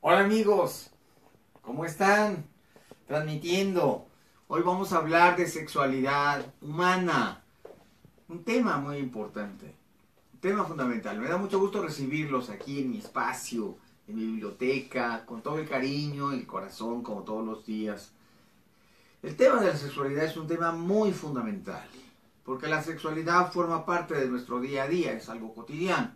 Hola amigos, ¿cómo están? Transmitiendo. Hoy vamos a hablar de sexualidad humana, un tema muy importante, un tema fundamental. Me da mucho gusto recibirlos aquí en mi espacio, en mi biblioteca, con todo el cariño y el corazón, como todos los días. El tema de la sexualidad es un tema muy fundamental, porque la sexualidad forma parte de nuestro día a día, es algo cotidiano.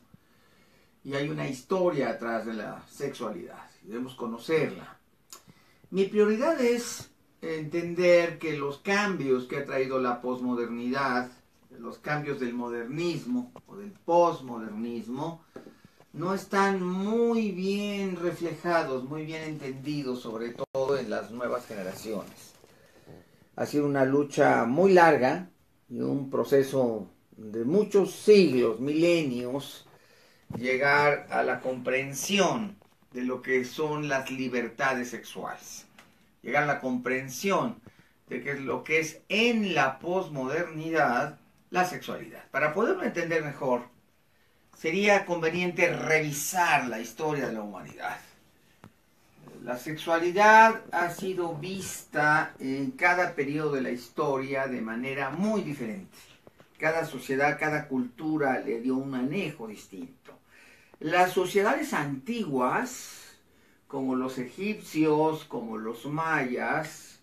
Y hay una historia atrás de la sexualidad, y debemos conocerla. Mi prioridad es entender que los cambios que ha traído la posmodernidad, los cambios del modernismo o del posmodernismo, no están muy bien reflejados, muy bien entendidos, sobre todo en las nuevas generaciones. Ha sido una lucha muy larga y un proceso de muchos siglos, milenios, llegar a la comprensión de lo que son las libertades sexuales, llegar a la comprensión de qué es lo que es en la posmodernidad la sexualidad. Para poderlo entender mejor, sería conveniente revisar la historia de la humanidad. La sexualidad ha sido vista en cada periodo de la historia de manera muy diferente. Cada sociedad, cada cultura le dio un manejo distinto. Las sociedades antiguas, como los egipcios, como los mayas,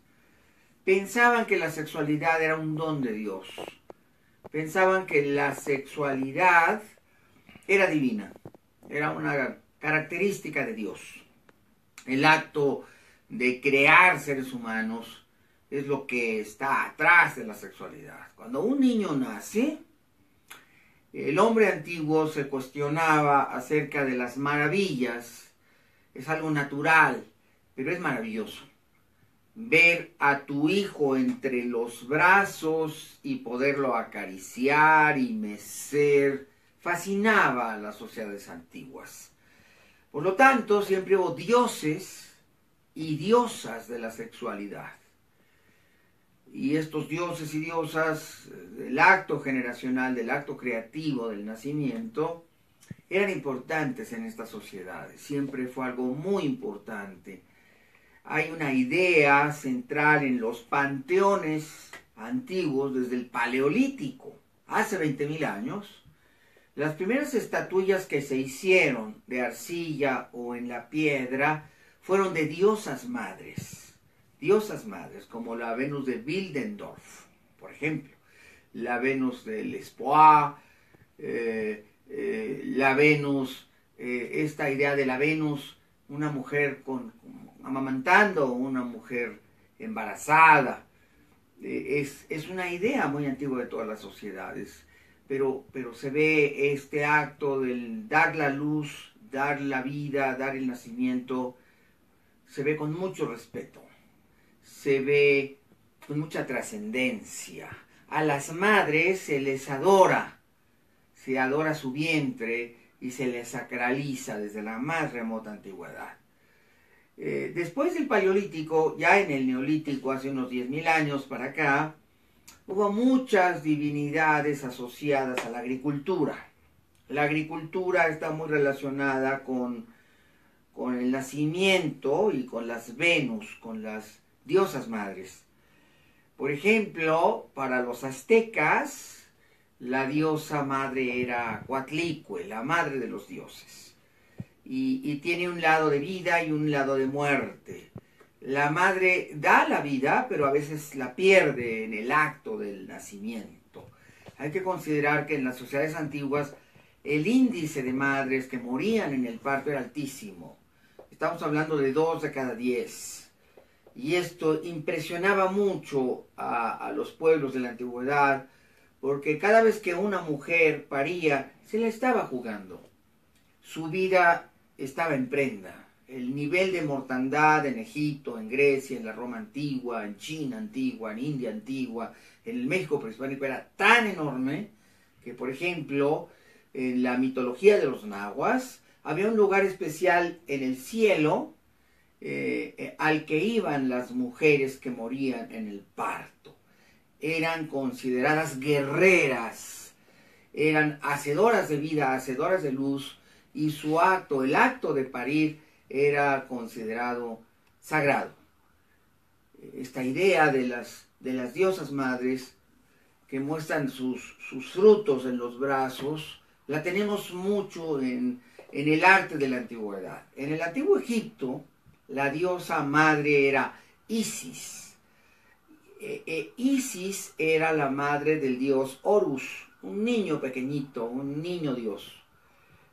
pensaban que la sexualidad era un don de Dios. Pensaban que la sexualidad era divina, era una característica de Dios. El acto de crear seres humanos es lo que está atrás de la sexualidad. Cuando un niño nace, el hombre antiguo se cuestionaba acerca de las maravillas. Es algo natural, pero es maravilloso. Ver a tu hijo entre los brazos y poderlo acariciar y mecer fascinaba a las sociedades antiguas. Por lo tanto, siempre hubo dioses y diosas de la sexualidad. Y estos dioses y diosas del acto generacional, del acto creativo, del nacimiento, eran importantes en estas sociedades. Siempre fue algo muy importante. Hay una idea central en los panteones antiguos desde el Paleolítico, hace 20.000 años. Las primeras estatuillas que se hicieron de arcilla o en la piedra fueron de diosas madres como la Venus de Willendorf, por ejemplo, la Venus de Lespoix, la Venus, esta idea de la Venus, una mujer amamantando, una mujer embarazada, es una idea muy antigua de todas las sociedades, pero se ve este acto del dar la luz, dar la vida, dar el nacimiento, se ve con mucho respeto, se ve con mucha trascendencia. A las madres se les adora, se adora su vientre y se les sacraliza desde la más remota antigüedad. Después del Paleolítico, ya en el Neolítico, hace unos 10.000 años para acá, hubo muchas divinidades asociadas a la agricultura. La agricultura está muy relacionada con el nacimiento y con las Venus, con las diosas madres. Por ejemplo, para los aztecas, la diosa madre era Coatlicue, la madre de los dioses. Y tiene un lado de vida y un lado de muerte. La madre da la vida, pero a veces la pierde en el acto del nacimiento. Hay que considerar que en las sociedades antiguas el índice de madres que morían en el parto era altísimo. Estamos hablando de 2 de cada 10. Y esto impresionaba mucho a los pueblos de la antigüedad, porque cada vez que una mujer paría, se la estaba jugando. Su vida estaba en prenda. El nivel de mortandad en Egipto, en Grecia, en la Roma antigua, en China antigua, en India antigua, en el México prehispánico era tan enorme que, por ejemplo, en la mitología de los nahuas había un lugar especial en el cielo al que iban las mujeres que morían en el parto. Eran consideradas guerreras, eran hacedoras de vida, hacedoras de luz, y su acto, el acto de parir, era considerado sagrado. Esta idea de las diosas madres que muestran sus frutos en los brazos, la tenemos mucho en el arte de la antigüedad. En el antiguo Egipto, la diosa madre era Isis. Isis era la madre del dios Horus, un niño pequeñito, un niño dios.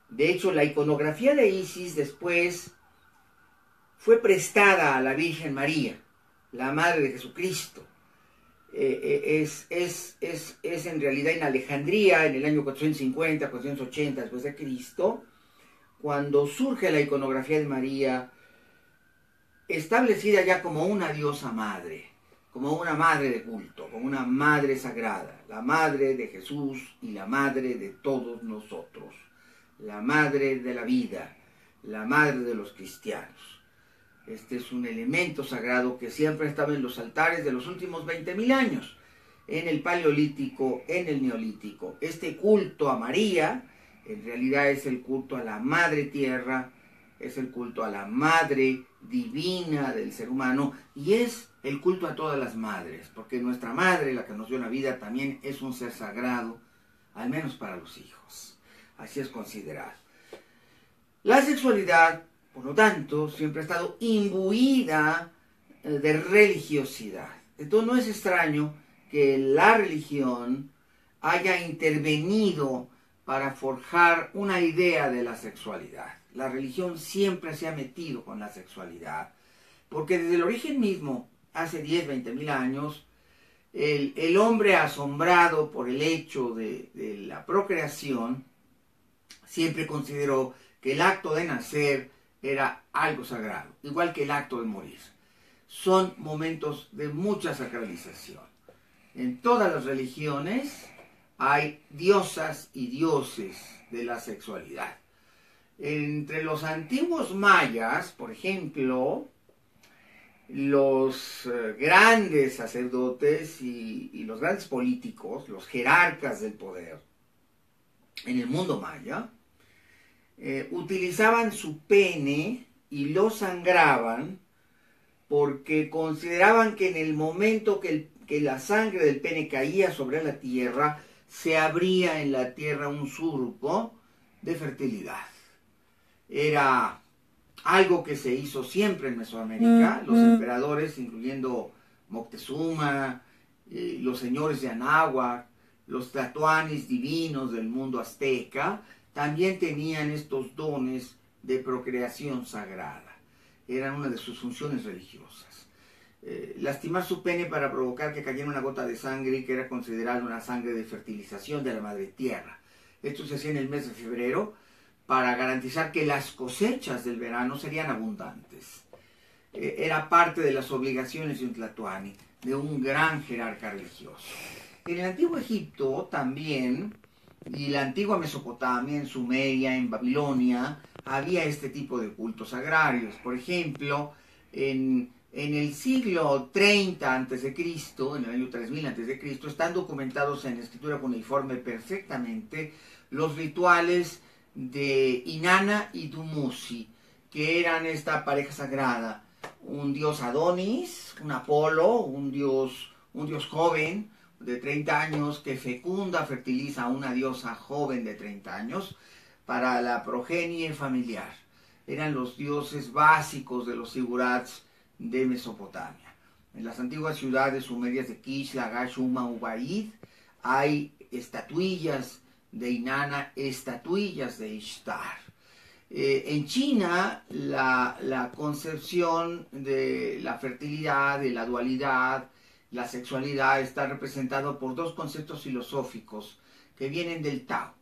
De hecho, la iconografía de Isis después fue prestada a la Virgen María, la madre de Jesucristo. Es en realidad en Alejandría, en el año 450, 480 después de Cristo, cuando surge la iconografía de María, establecida ya como una diosa madre, como una madre de culto, como una madre sagrada, la madre de Jesús y la madre de todos nosotros, la madre de la vida, la madre de los cristianos. Este es un elemento sagrado que siempre estaba en los altares de los últimos 20.000 años, en el Paleolítico, en el Neolítico. Este culto a María, en realidad es el culto a la Madre Tierra, es el culto a la Madre Divina del ser humano, y es el culto a todas las madres, porque nuestra Madre, la que nos dio la vida, también es un ser sagrado, al menos para los hijos. Así es considerado. La sexualidad, por lo tanto, siempre ha estado imbuida de religiosidad. Entonces no es extraño que la religión haya intervenido para forjar una idea de la sexualidad. La religión siempre se ha metido con la sexualidad, porque desde el origen mismo, hace 10, 20.000 años, el hombre asombrado por el hecho de la procreación, siempre consideró que el acto de nacer era algo sagrado, igual que el acto de morir. Son momentos de mucha sacralización. En todas las religiones hay diosas y dioses de la sexualidad. Entre los antiguos mayas, por ejemplo, los grandes sacerdotes y los grandes políticos, los jerarcas del poder, en el mundo maya, utilizaban su pene y lo sangraban porque consideraban que en el momento que la sangre del pene caía sobre la tierra, se abría en la tierra un surco de fertilidad. Era algo que se hizo siempre en Mesoamérica. Los emperadores, incluyendo Moctezuma, los señores de Anáhuac, los tlatoanis divinos del mundo azteca, también tenían estos dones de procreación sagrada. Eran una de sus funciones religiosas. Lastimar su pene para provocar que cayera una gota de sangre, que era considerada una sangre de fertilización de la madre tierra. Esto se hacía en el mes de febrero para garantizar que las cosechas del verano serían abundantes. Era parte de las obligaciones de un tlatoani, de un gran jerarca religioso. En el antiguo Egipto también, y la antigua Mesopotamia, en Sumeria, en Babilonia, había este tipo de cultos agrarios. Por ejemplo, en el siglo 30 a.C., en el año 3000 a.C., están documentados en escritura cuneiforme perfectamente los rituales de Inanna y Dumuzi, que eran esta pareja sagrada, un dios Adonis, un Apolo, un dios joven de 30 años que fecunda, fertiliza a una diosa joven de 30 años para la progenie familiar. Eran los dioses básicos de los sigurats de Mesopotamia. En las antiguas ciudades sumerias de Kish, Lagash, Umma, Ubaid, hay estatuillas de Inanna, estatuillas de Ishtar. En China, la concepción de la fertilidad, de la dualidad, la sexualidad está representado por dos conceptos filosóficos que vienen del Tao,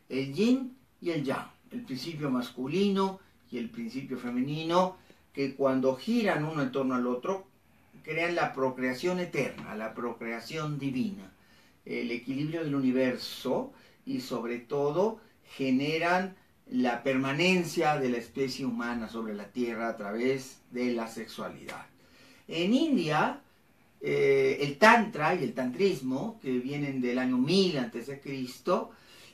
el yin y el yang, el principio masculino y el principio femenino, que cuando giran uno en torno al otro, crean la procreación eterna, la procreación divina, el equilibrio del universo, y sobre todo generan la permanencia de la especie humana sobre la tierra a través de la sexualidad. En India, el tantra y el tantrismo, que vienen del año 1000 a.C.,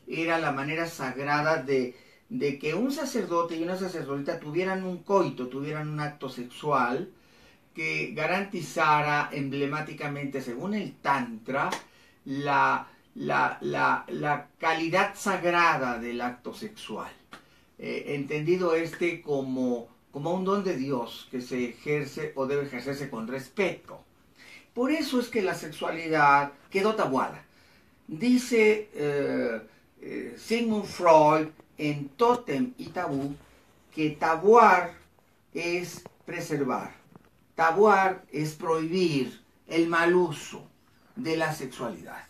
era la manera sagrada de de que un sacerdote y una sacerdotisa tuvieran un coito, tuvieran un acto sexual que garantizara emblemáticamente, según el Tantra, la calidad sagrada del acto sexual. Entendido como un don de Dios que se ejerce o debe ejercerse con respeto. Por eso es que la sexualidad quedó tabuada. Dice Sigmund Freud en Tótem y Tabú que tabuar es preservar. Tabuar es prohibir el mal uso de la sexualidad.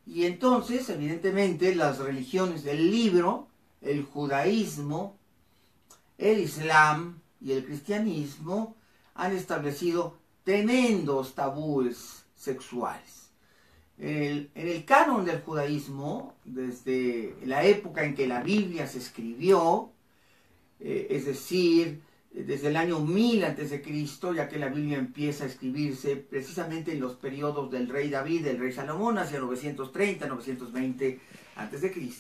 Y entonces, evidentemente, las religiones del libro, el judaísmo, el islam y el cristianismo han establecido tremendos tabúes sexuales. En el canon del judaísmo, desde la época en que la Biblia se escribió, es decir, desde el año 1000 a.C., ya que la Biblia empieza a escribirse precisamente en los periodos del rey David, del rey Salomón, hacia 930, 920 a.C.,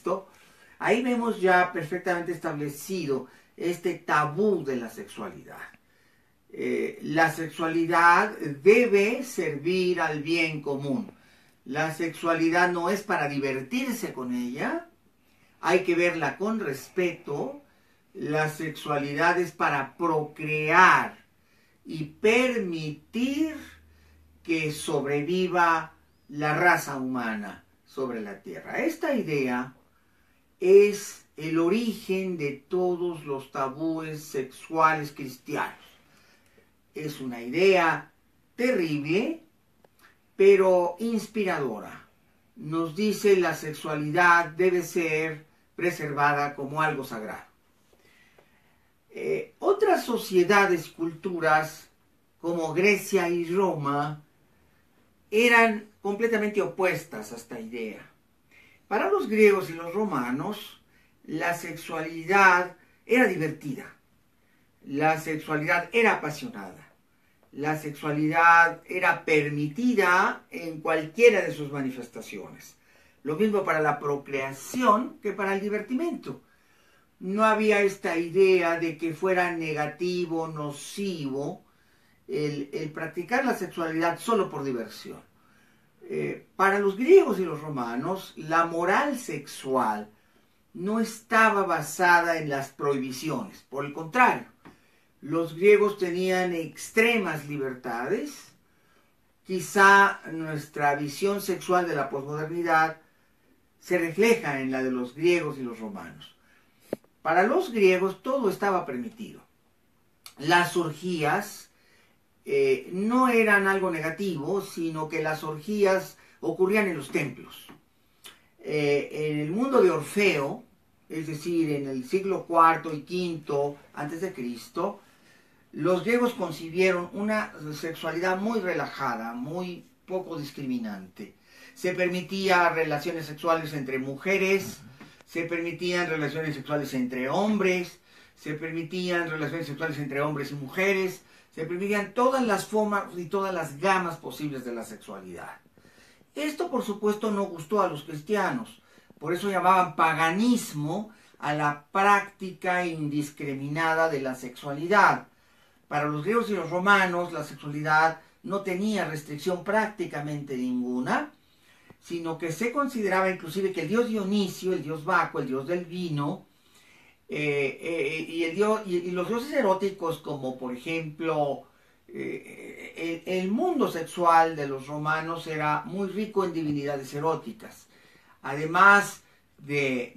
ahí vemos ya perfectamente establecido este tabú de la sexualidad. La sexualidad debe servir al bien común. La sexualidad no es para divertirse con ella, hay que verla con respeto. La sexualidad es para procrear y permitir que sobreviva la raza humana sobre la tierra. Esta idea es el origen de todos los tabúes sexuales cristianos. Es una idea terrible, pero inspiradora. Nos dice la sexualidad debe ser preservada como algo sagrado. Otras sociedades y culturas, como Grecia y Roma, eran completamente opuestas a esta idea. Para los griegos y los romanos, la sexualidad era divertida, la sexualidad era apasionada, la sexualidad era permitida en cualquiera de sus manifestaciones. Lo mismo para la procreación que para el divertimento. No había esta idea de que fuera negativo, nocivo, el practicar la sexualidad solo por diversión. Para los griegos y los romanos, la moral sexual no estaba basada en las prohibiciones. Por el contrario, los griegos tenían extremas libertades. Quizá nuestra visión sexual de la posmodernidad se refleja en la de los griegos y los romanos. Para los griegos todo estaba permitido. Las orgías no eran algo negativo, sino que las orgías ocurrían en los templos. En el mundo de Orfeo, es decir, en el siglo IV y V a.C., los griegos concibieron una sexualidad muy relajada, muy poco discriminante. Se permitía relaciones sexuales entre mujeres, se permitían relaciones sexuales entre hombres, se permitían relaciones sexuales entre hombres y mujeres, se permitían todas las formas y todas las gamas posibles de la sexualidad. Esto, por supuesto, no gustó a los cristianos, por eso llamaban paganismo a la práctica indiscriminada de la sexualidad. Para los griegos y los romanos, la sexualidad no tenía restricción prácticamente ninguna, sino que se consideraba inclusive que el dios Dionisio, el dios Baco, el dios del vino, y los dioses eróticos, como por ejemplo el mundo sexual de los romanos era muy rico en divinidades eróticas. Además de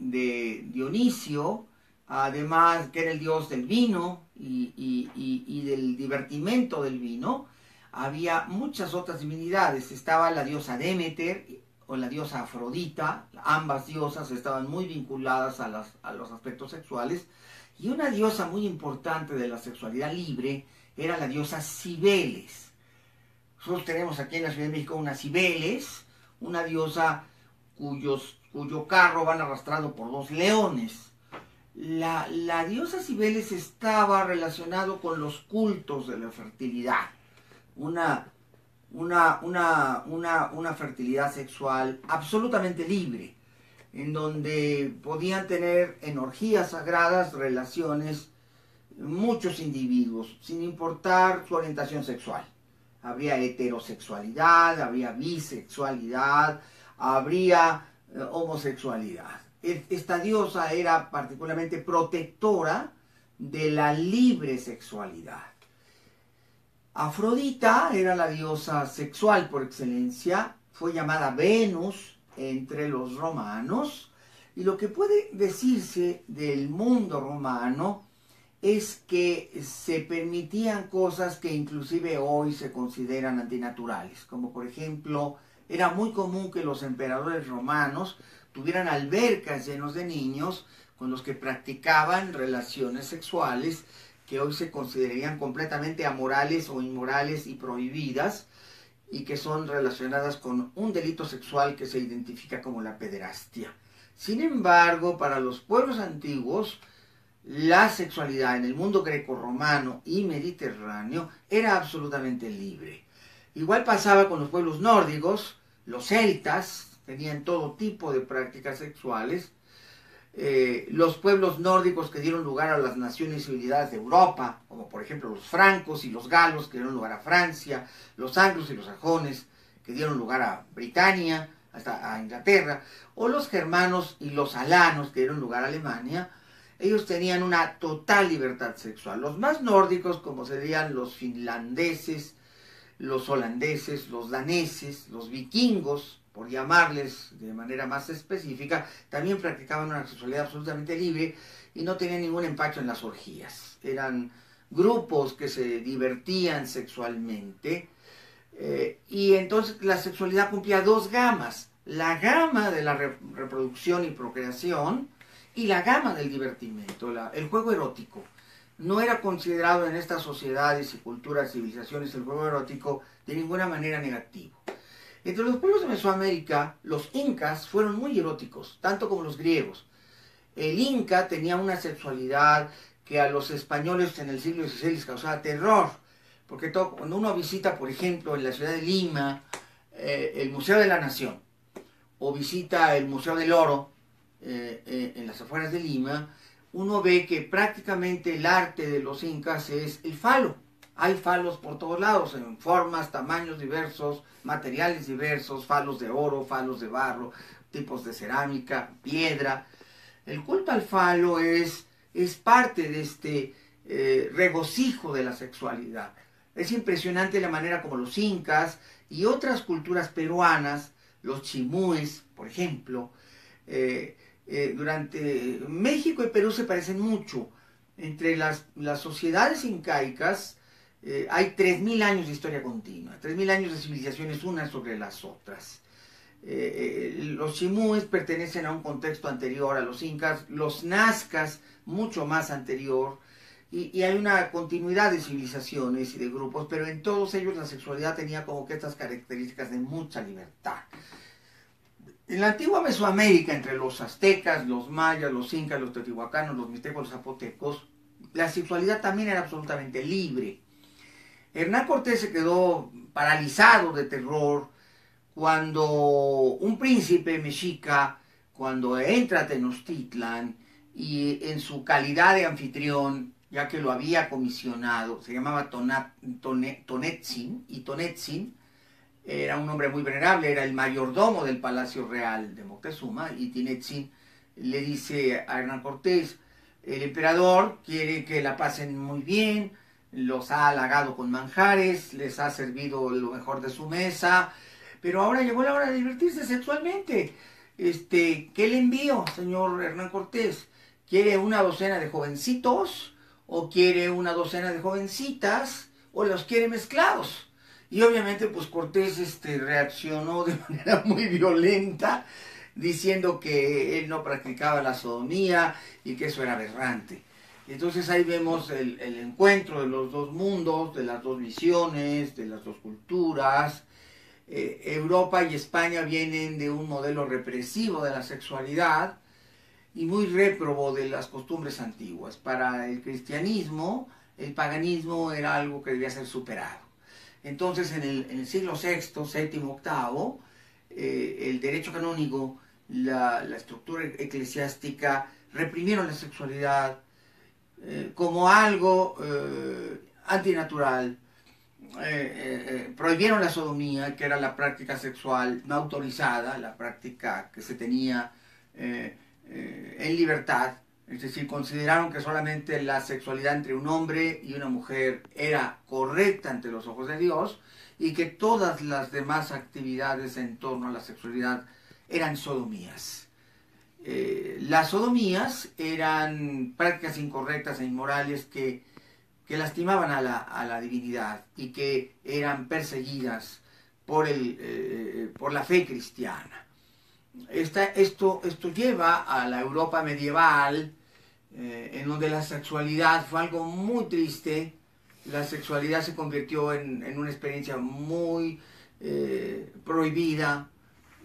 Dionisio, además que era el dios del vino y del divertimento del vino, había muchas otras divinidades. Estaba la diosa Demeter o la diosa Afrodita. Ambas diosas estaban muy vinculadas a los aspectos sexuales. Y una diosa muy importante de la sexualidad libre era la diosa Cibeles. Nosotros tenemos aquí en la Ciudad de México una Cibeles, una diosa cuyo carro van arrastrado por dos leones. La diosa Cibeles estaba relacionado con los cultos de la fertilidad. Una fertilidad sexual absolutamente libre. en donde podían tener en orgías sagradas relaciones muchos individuos, sin importar su orientación sexual. Habría heterosexualidad, habría bisexualidad, habría homosexualidad. Esta diosa era particularmente protectora de la libre sexualidad. Afrodita era la diosa sexual por excelencia, fue llamada Venus entre los romanos, y lo que puede decirse del mundo romano es que se permitían cosas que inclusive hoy se consideran antinaturales, como por ejemplo, era muy común que los emperadores romanos tuvieran albercas llenos de niños con los que practicaban relaciones sexuales que hoy se considerarían completamente amorales o inmorales y prohibidas, y que son relacionadas con un delito sexual que se identifica como la pederastia. Sin embargo, para los pueblos antiguos, la sexualidad en el mundo grecorromano y mediterráneo era absolutamente libre. Igual pasaba con los pueblos nórdicos. Los celtas tenían todo tipo de prácticas sexuales. Los pueblos nórdicos que dieron lugar a las naciones y civilidades de Europa, como por ejemplo los francos y los galos que dieron lugar a Francia, los anglos y los sajones que dieron lugar a Britania, hasta a Inglaterra, o los germanos y los alanos que dieron lugar a Alemania, ellos tenían una total libertad sexual. Los más nórdicos, como serían los finlandeses, los holandeses, los daneses, los vikingos, por llamarles de manera más específica, también practicaban una sexualidad absolutamente libre y no tenían ningún empacho en las orgías. Eran grupos que se divertían sexualmente, y entonces la sexualidad cumplía dos gamas: la gama de la reproducción y procreación y la gama del divertimento, el juego erótico. No era considerado en estas sociedades y culturas, civilizaciones, el juego erótico de ninguna manera negativo. Entre los pueblos de Mesoamérica, los incas fueron muy eróticos, tanto como los griegos. El inca tenía una sexualidad que a los españoles en el siglo XVI les causaba terror, porque cuando uno visita, por ejemplo, en la ciudad de Lima, el Museo de la Nación, o visita el Museo del Oro, en las afueras de Lima, uno ve que prácticamente el arte de los incas es el falo. Hay falos por todos lados, en formas, tamaños diversos, materiales diversos, falos de oro, falos de barro, tipos de cerámica, piedra. El culto al falo es parte de este regocijo de la sexualidad. Es impresionante la manera como los incas y otras culturas peruanas, los chimúes, por ejemplo, durante México y Perú se parecen mucho. Entre las sociedades incaicas hay 3000 años de historia continua, 3000 años de civilizaciones unas sobre las otras. Los chimúes pertenecen a un contexto anterior a los incas, los nazcas mucho más anterior, y hay una continuidad de civilizaciones y de grupos, pero en todos ellos la sexualidad tenía como que estas características de mucha libertad. En la antigua Mesoamérica, entre los aztecas, los mayas, los incas, los teotihuacanos, los mixtecos, los zapotecos, la sexualidad también era absolutamente libre. Hernán Cortés se quedó paralizado de terror cuando un príncipe mexica, cuando entra a Tenochtitlan, y en su calidad de anfitrión, ya que lo había comisionado, se llamaba Tonetzin, y Tonetzin era un hombre muy venerable, era el mayordomo del Palacio Real de Moctezuma, y Tonetzin le dice a Hernán Cortés: el emperador quiere que la pasen muy bien, los ha halagado con manjares, les ha servido lo mejor de su mesa, pero ahora llegó la hora de divertirse sexualmente. ¿Qué le envío, señor Hernán Cortés? ¿Quiere una docena de jovencitos o quiere una docena de jovencitas o los quiere mezclados? Y obviamente pues Cortés reaccionó de manera muy violenta, diciendo que él no practicaba la sodomía y que eso era aberrante. Entonces ahí vemos el encuentro de los dos mundos, de las dos visiones, de las dos culturas. Europa y España vienen de un modelo represivo de la sexualidad y muy réprobo de las costumbres antiguas. Para el cristianismo, el paganismo era algo que debía ser superado. Entonces en el siglo VI, VII, VIII, el derecho canónico la estructura eclesiástica reprimieron la sexualidad como algo antinatural. Prohibieron la sodomía, que era la práctica sexual no autorizada, la práctica que se tenía en libertad. Es decir, consideraron que solamente la sexualidad entre un hombre y una mujer era correcta ante los ojos de Dios y que todas las demás actividades en torno a la sexualidad eran sodomías. Las sodomías eran prácticas incorrectas e inmorales que lastimaban a la divinidad y que eran perseguidas por la fe cristiana. Esto lleva a la Europa medieval, en donde la sexualidad fue algo muy triste. La sexualidad se convirtió en una experiencia muy prohibida.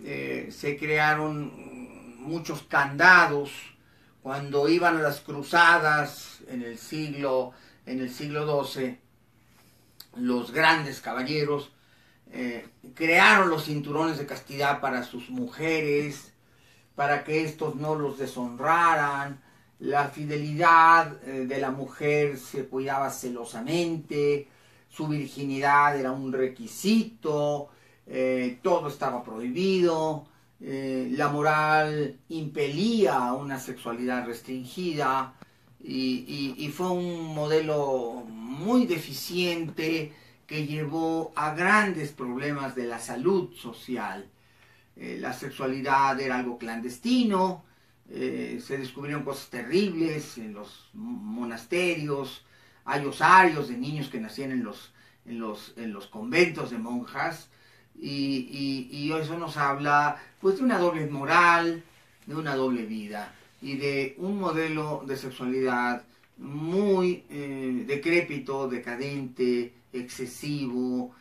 Se crearon muchos candados. Cuando iban a las cruzadas en el siglo XII, los grandes caballeros crearon los cinturones de castidad para sus mujeres, para que estos no los deshonraran. La fidelidad de la mujer se cuidaba celosamente, su virginidad era un requisito, todo estaba prohibido, la moral impelía a una sexualidad restringida y fue un modelo muy deficiente que llevó a grandes problemas de la salud social. La sexualidad era algo clandestino, se descubrieron cosas terribles en los monasterios, hay osarios de niños que nacían en los conventos de monjas, y eso nos habla pues de una doble moral, de una doble vida y de un modelo de sexualidad muy decrépito, decadente, excesivo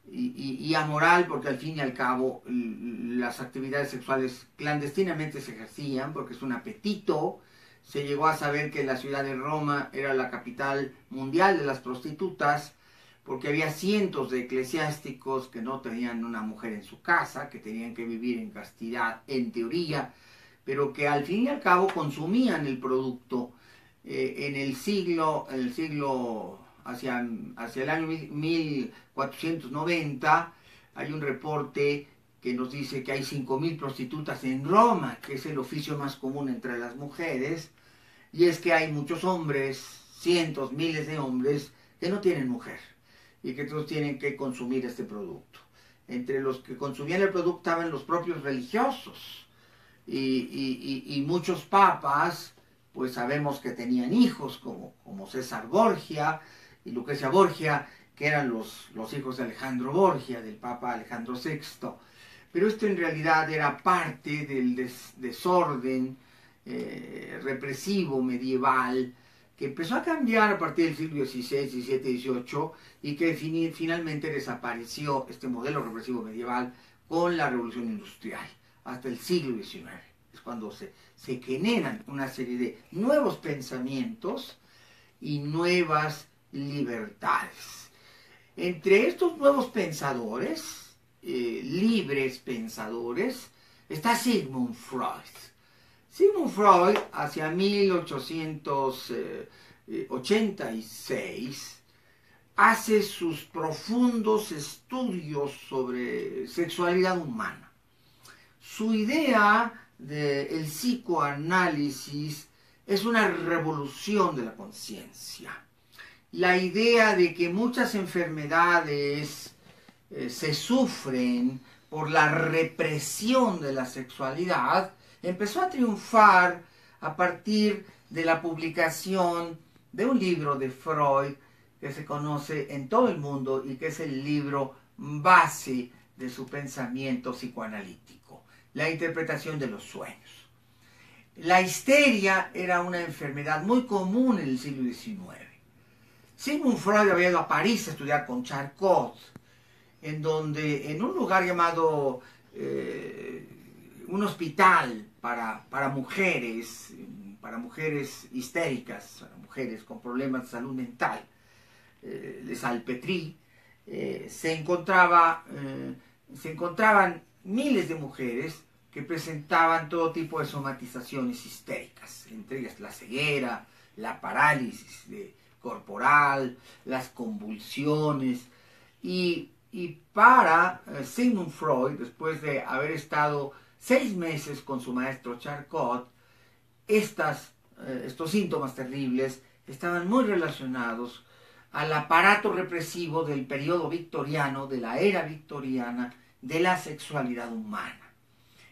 y amoral, porque al fin y al cabo las actividades sexuales clandestinamente se ejercían porque es un apetito. Se llegó a saber que la ciudad de Roma era la capital mundial de las prostitutas, porque había cientos de eclesiásticos que no tenían una mujer en su casa, que tenían que vivir en castidad en teoría, pero que al fin y al cabo consumían el producto. En el siglo hacia el año 1490, hay un reporte que nos dice que hay 5.000 prostitutas en Roma, que es el oficio más común entre las mujeres, y es que hay muchos hombres, cientos, miles de hombres, que no tienen mujer, y que todos tienen que consumir este producto. Entre los que consumían el producto estaban los propios religiosos, y muchos papas, pues sabemos que tenían hijos, como César Borgia y Lucrecia Borgia, que eran los hijos de Alejandro Borgia, del Papa Alejandro VI. Pero esto en realidad era parte del desorden represivo medieval, que empezó a cambiar a partir del siglo XVI, XVII, XVIII, y que finalmente desapareció este modelo represivo medieval con la Revolución Industrial, hasta el siglo XIX. Es cuando se generan una serie de nuevos pensamientos y nuevas libertades. Entre estos nuevos pensadores, libres pensadores, está Sigmund Freud. Sigmund Freud, hacia 1886, hace sus profundos estudios sobre sexualidad humana. Su idea del psicoanálisis es una revolución de la conciencia. La idea de que muchas enfermedades se sufren por la represión de la sexualidad empezó a triunfar a partir de la publicación de un libro de Freud que se conoce en todo el mundo y que es el libro base de su pensamiento psicoanalítico, la interpretación de los sueños. La histeria era una enfermedad muy común en el siglo XIX. Sigmund Freud había ido a París a estudiar con Charcot, en un lugar llamado un hospital para mujeres histéricas, para mujeres con problemas de salud mental, Les Salpêtriers, se encontraban miles de mujeres que presentaban todo tipo de somatizaciones histéricas, entre ellas la ceguera, la parálisis corporal, las convulsiones. Y para Sigmund Freud, después de haber estado 6 meses con su maestro Charcot, estos síntomas terribles estaban muy relacionados al aparato represivo del periodo victoriano, de la era victoriana, de la sexualidad humana.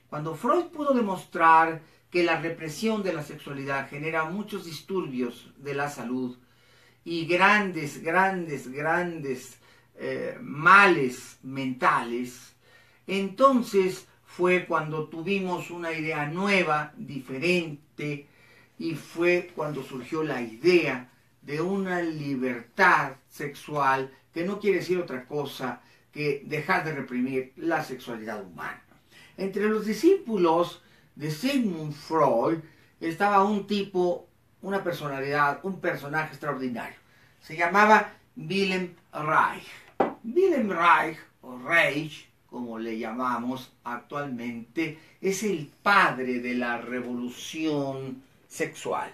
Cuando Freud pudo demostrar que la represión de la sexualidad genera muchos disturbios de la salud y grandes males mentales, entonces fue cuando tuvimos una idea nueva, diferente, y fue cuando surgió la idea de una libertad sexual que no quiere decir otra cosa que dejar de reprimir la sexualidad humana. Entre los discípulos de Sigmund Freud estaba un tipo, una personalidad, un personaje extraordinario. Se llamaba Wilhelm Reich. Wilhelm Reich, o Reich, como le llamamos actualmente, es el padre de la revolución sexual.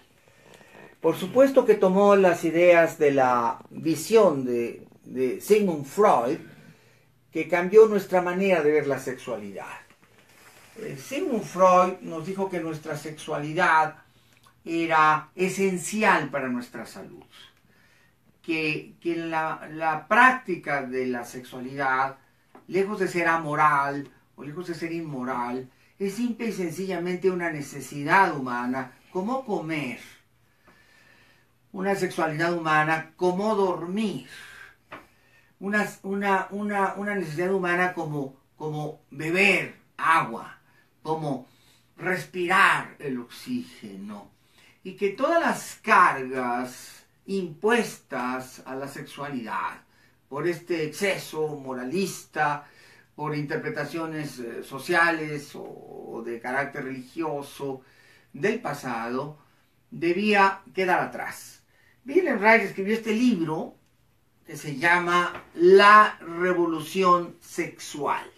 Por supuesto que tomó las ideas de la visión de Sigmund Freud, que cambió nuestra manera de ver la sexualidad. Sigmund Freud nos dijo que nuestra sexualidad era esencial para nuestra salud, que la práctica de la sexualidad, lejos de ser amoral o lejos de ser inmoral, es simple y sencillamente una necesidad humana, como comer, una sexualidad humana como dormir, una necesidad humana como beber agua, como respirar el oxígeno, y que todas las cargas impuestas a la sexualidad por este exceso moralista, por interpretaciones sociales o de carácter religioso del pasado, debía quedar atrás. Wilhelm Reich escribió este libro que se llama La Revolución Sexual.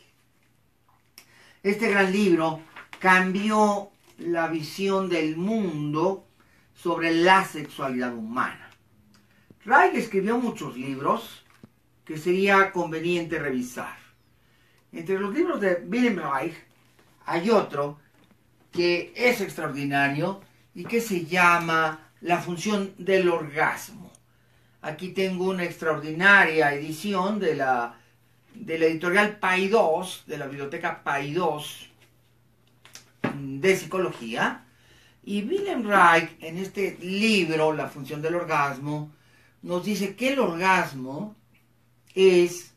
Este gran libro cambió la visión del mundo sobre la sexualidad humana. Reich escribió muchos libros que sería conveniente revisar. Entre los libros de Wilhelm Reich hay otro que es extraordinario y que se llama La función del orgasmo. Aquí tengo una extraordinaria edición de la editorial Paidós, de la biblioteca Paidós de psicología. Y Wilhelm Reich, en este libro, La función del orgasmo, nos dice que el orgasmo es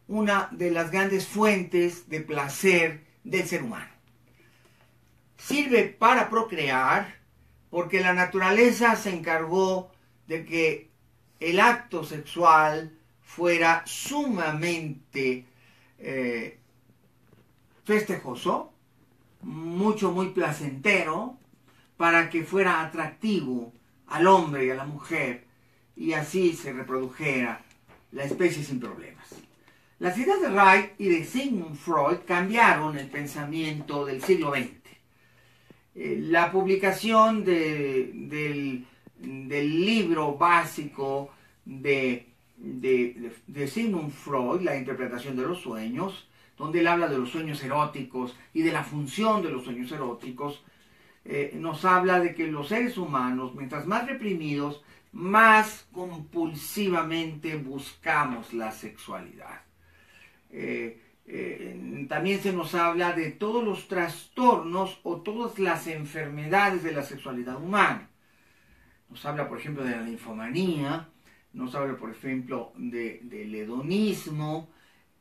una de las grandes fuentes de placer del ser humano. Sirve para procrear porque la naturaleza se encargó de que el acto sexual fuera sumamente festejoso, muy placentero, para que fuera atractivo al hombre y a la mujer, y así se reprodujera la especie sin problemas. Las ideas de Reich y de Sigmund Freud cambiaron el pensamiento del siglo XX. La publicación del libro básico de Sigmund Freud, La interpretación de los sueños, donde él habla de los sueños eróticos y de la función de los sueños eróticos, nos habla de que los seres humanos, mientras más reprimidos, más compulsivamente buscamos la sexualidad. También se nos habla de todos los trastornos o todas las enfermedades de la sexualidad humana. Nos habla, por ejemplo, de la linfomanía, nos habla, por ejemplo, del hedonismo,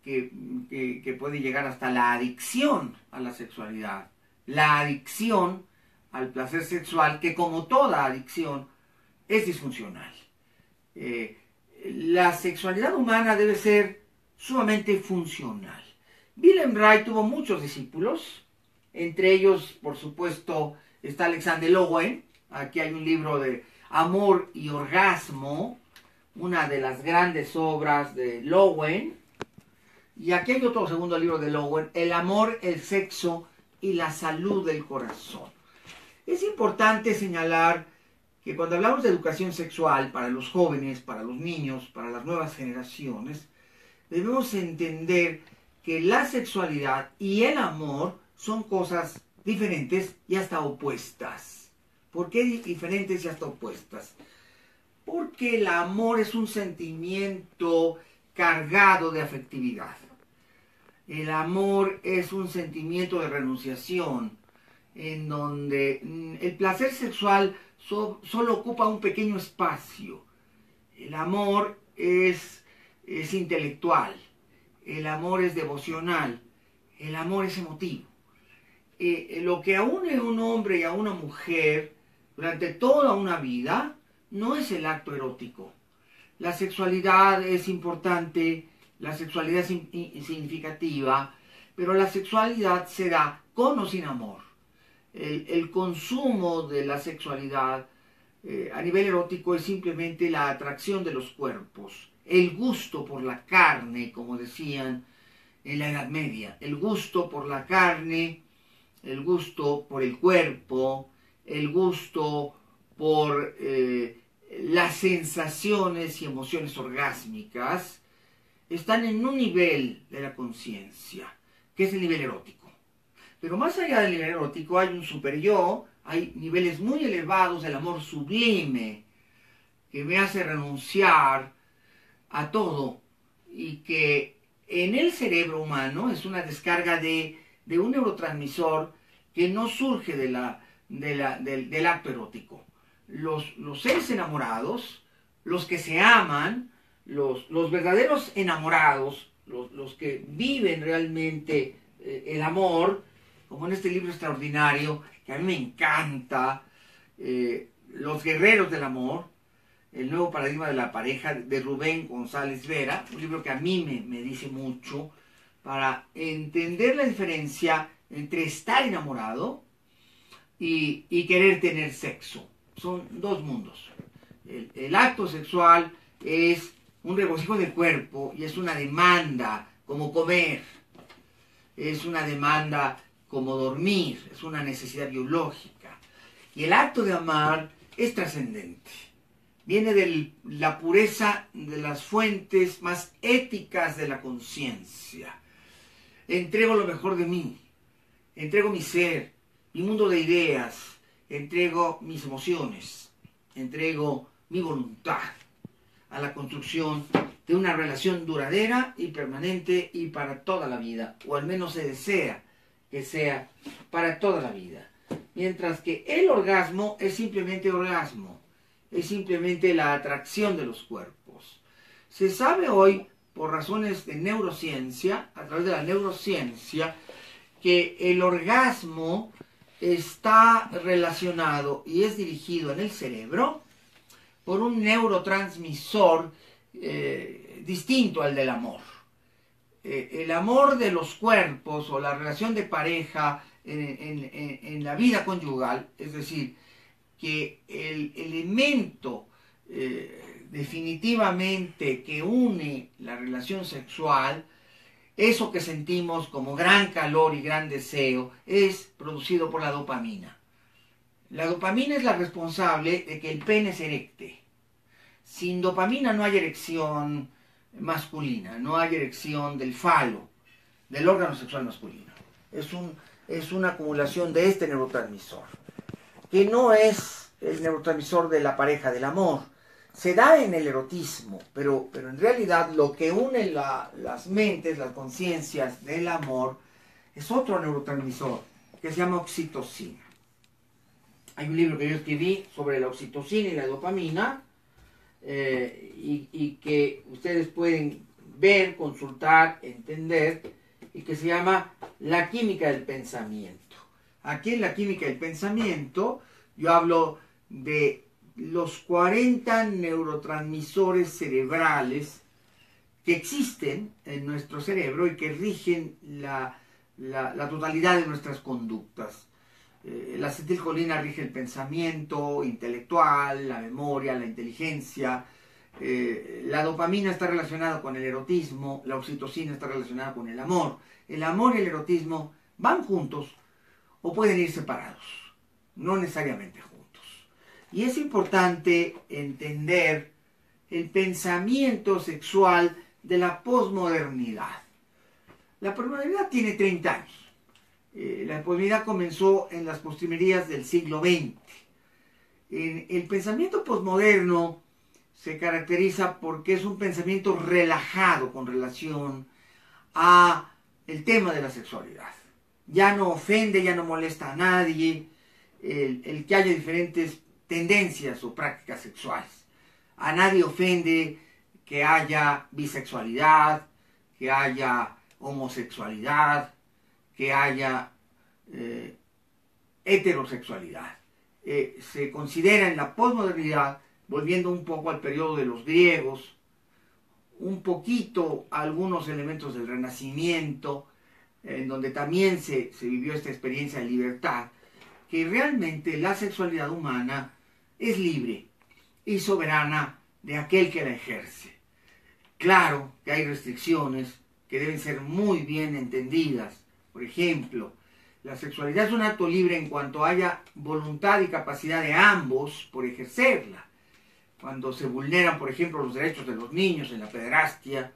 que puede llegar hasta la adicción a la sexualidad. La adicción al placer sexual, que como toda adicción, es disfuncional. La sexualidad humana debe ser sumamente funcional. Wilhelm Reich tuvo muchos discípulos, entre ellos, por supuesto, está Alexander Lowen. Aquí hay un libro de Amor y Orgasmo, una de las grandes obras de Lowen. Y aquí hay otro segundo libro de Lowen, El amor, el sexo y la salud del corazón. Es importante señalar que cuando hablamos de educación sexual para los jóvenes, para los niños, para las nuevas generaciones, debemos entender que la sexualidad y el amor son cosas diferentes y hasta opuestas. ¿Por qué diferentes y hasta opuestas? Porque el amor es un sentimiento cargado de afectividad. El amor es un sentimiento de renunciación, en donde el placer sexual solo ocupa un pequeño espacio. El amor es intelectual, el amor es devocional, el amor es emotivo. Lo que une a un hombre y a una mujer durante toda una vida no es el acto erótico. La sexualidad es importante, la sexualidad es significativa, pero la sexualidad se da con o sin amor. El consumo de la sexualidad a nivel erótico es simplemente la atracción de los cuerpos, el gusto por la carne, como decían en la Edad Media, el gusto por la carne, el gusto por el cuerpo, el gusto por las sensaciones y emociones orgásmicas, están en un nivel de la conciencia, que es el nivel erótico. Pero más allá del nivel erótico hay un superyo, hay niveles muy elevados del amor sublime, que me hace renunciar a todo y que en el cerebro humano es una descarga de un neurotransmisor que no surge del acto erótico. Los seres enamorados, los que se aman, los verdaderos enamorados, los que viven realmente el amor, como en este libro extraordinario que a mí me encanta, Los guerreros del amor, el nuevo paradigma de la pareja, de Rubén González Vera, un libro que a mí me dice mucho para entender la diferencia entre estar enamorado y querer tener sexo. Son dos mundos. El acto sexual es un regocijo del cuerpo y es una demanda como comer, es una demanda como dormir, es una necesidad biológica. Y el acto de amar es trascendente. Viene de la pureza de las fuentes más éticas de la conciencia. Entrego lo mejor de mí, entrego mi ser, mi mundo de ideas, entrego mis emociones, entrego mi voluntad a la construcción de una relación duradera y permanente y para toda la vida, o al menos se desea que sea para toda la vida. Mientras que el orgasmo es simplemente orgasmo, es simplemente la atracción de los cuerpos. Se sabe hoy, por razones de neurociencia, a través de la neurociencia, que el orgasmo está relacionado y es dirigido en el cerebro por un neurotransmisor distinto al del amor. El amor de los cuerpos o la relación de pareja en la vida conyugal, es decir, que el elemento definitivamente que une la relación sexual, eso que sentimos como gran calor y gran deseo, es producido por la dopamina. La dopamina es la responsable de que el pene se erecte. Sin dopamina no hay erección masculina, no hay erección del falo, del órgano sexual masculino. Es una acumulación de este neurotransmisor, que no es el neurotransmisor de la pareja del amor. Se da en el erotismo, pero en realidad lo que une las mentes, las conciencias del amor, es otro neurotransmisor que se llama oxitocina. Hay un libro que yo escribí sobre la oxitocina y la dopamina, y que ustedes pueden ver, consultar, entender, y que se llama La química del pensamiento. Aquí en La química del pensamiento yo hablo de los 40 neurotransmisores cerebrales que existen en nuestro cerebro y que rigen la totalidad de nuestras conductas. La acetilcolina rige el pensamiento intelectual, la memoria, la inteligencia. La dopamina está relacionada con el erotismo, la oxitocina está relacionada con el amor. El amor y el erotismo van juntos o pueden ir separados, no necesariamente juntos. Y es importante entender el pensamiento sexual de la posmodernidad. La posmodernidad tiene 30 años. La posmodernidad comenzó en las postrimerías del siglo XX. El pensamiento posmoderno se caracteriza porque es un pensamiento relajado con relación a el tema de la sexualidad. Ya no ofende, ya no molesta a nadie el que haya diferentes tendencias o prácticas sexuales. A nadie ofende que haya bisexualidad, que haya homosexualidad, que haya heterosexualidad. Se considera en la posmodernidad, volviendo un poco al periodo de los griegos, un poquito a algunos elementos del Renacimiento, en donde también se vivió esta experiencia de libertad, que realmente la sexualidad humana es libre y soberana de aquel que la ejerce. Claro que hay restricciones que deben ser muy bien entendidas. Por ejemplo, la sexualidad es un acto libre en cuanto haya voluntad y capacidad de ambos por ejercerla. Cuando se vulneran, por ejemplo, los derechos de los niños en la pederastia,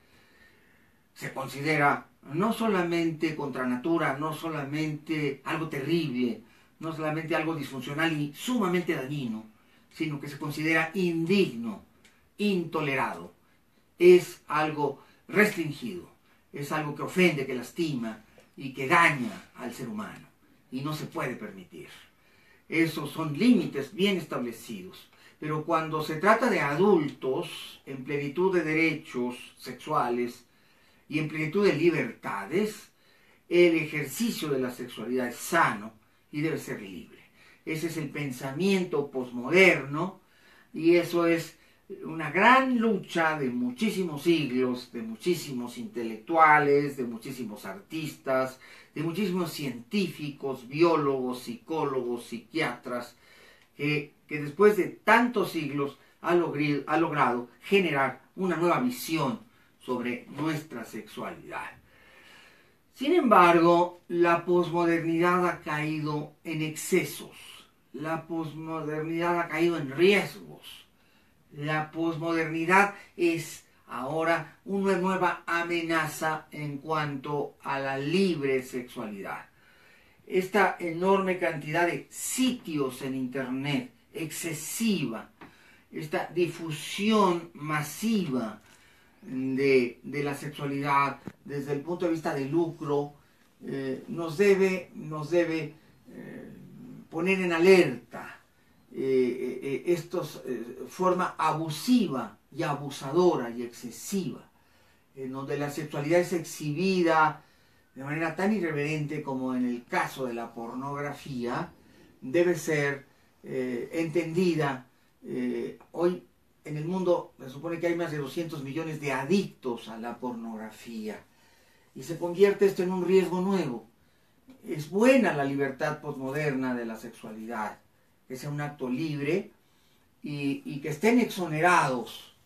se considera no solamente contra natura, no solamente algo terrible, no solamente algo disfuncional y sumamente dañino, sino que se considera indigno, intolerado. Es algo restringido, es algo que ofende, que lastima y que daña al ser humano. Y no se puede permitir. Esos son límites bien establecidos. Pero cuando se trata de adultos en plenitud de derechos sexuales y en plenitud de libertades, el ejercicio de la sexualidad es sano y debe ser libre. Ese es el pensamiento posmoderno y eso es una gran lucha de muchísimos siglos, de muchísimos intelectuales, de muchísimos artistas, de muchísimos científicos, biólogos, psicólogos, psiquiatras, que después de tantos siglos ha logrado generar una nueva visión sobre nuestra sexualidad. Sin embargo, la posmodernidad ha caído en excesos, la posmodernidad ha caído en riesgos. La posmodernidad es ahora una nueva amenaza en cuanto a la libre sexualidad. Esta enorme cantidad de sitios en Internet, excesiva, esta difusión masiva de la sexualidad desde el punto de vista de lucro, nos debe poner en alerta. Forma abusiva y abusadora y excesiva, en donde la sexualidad es exhibida de manera tan irreverente como en el caso de la pornografía, debe ser entendida. Hoy en el mundo se supone que hay más de 200 millones de adictos a la pornografía y se convierte esto en un riesgo nuevo. Es buena la libertad posmoderna de la sexualidad, que sea un acto libre y que estén exonerados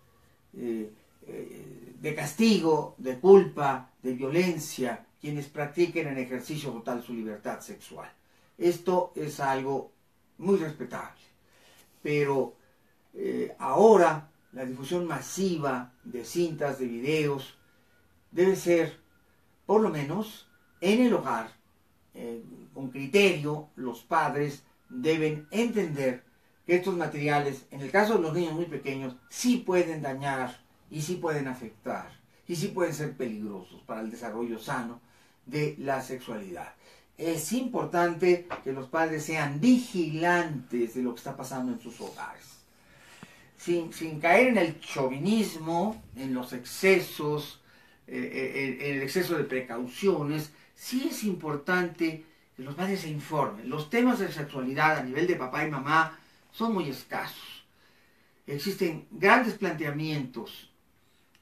de castigo, de culpa, de violencia, quienes practiquen en ejercicio total su libertad sexual. Esto es algo muy respetable. Pero ahora la difusión masiva de cintas, de videos, debe ser, por lo menos, en el hogar, con criterio. Los padres deben entender que estos materiales, en el caso de los niños muy pequeños, sí pueden dañar y sí pueden afectar y sí pueden ser peligrosos para el desarrollo sano de la sexualidad. Es importante que los padres sean vigilantes de lo que está pasando en sus hogares, sin caer en el chauvinismo, en los excesos, en el exceso de precauciones. Sí es importante que los padres se informen. Los temas de sexualidad a nivel de papá y mamá son muy escasos. Existen grandes planteamientos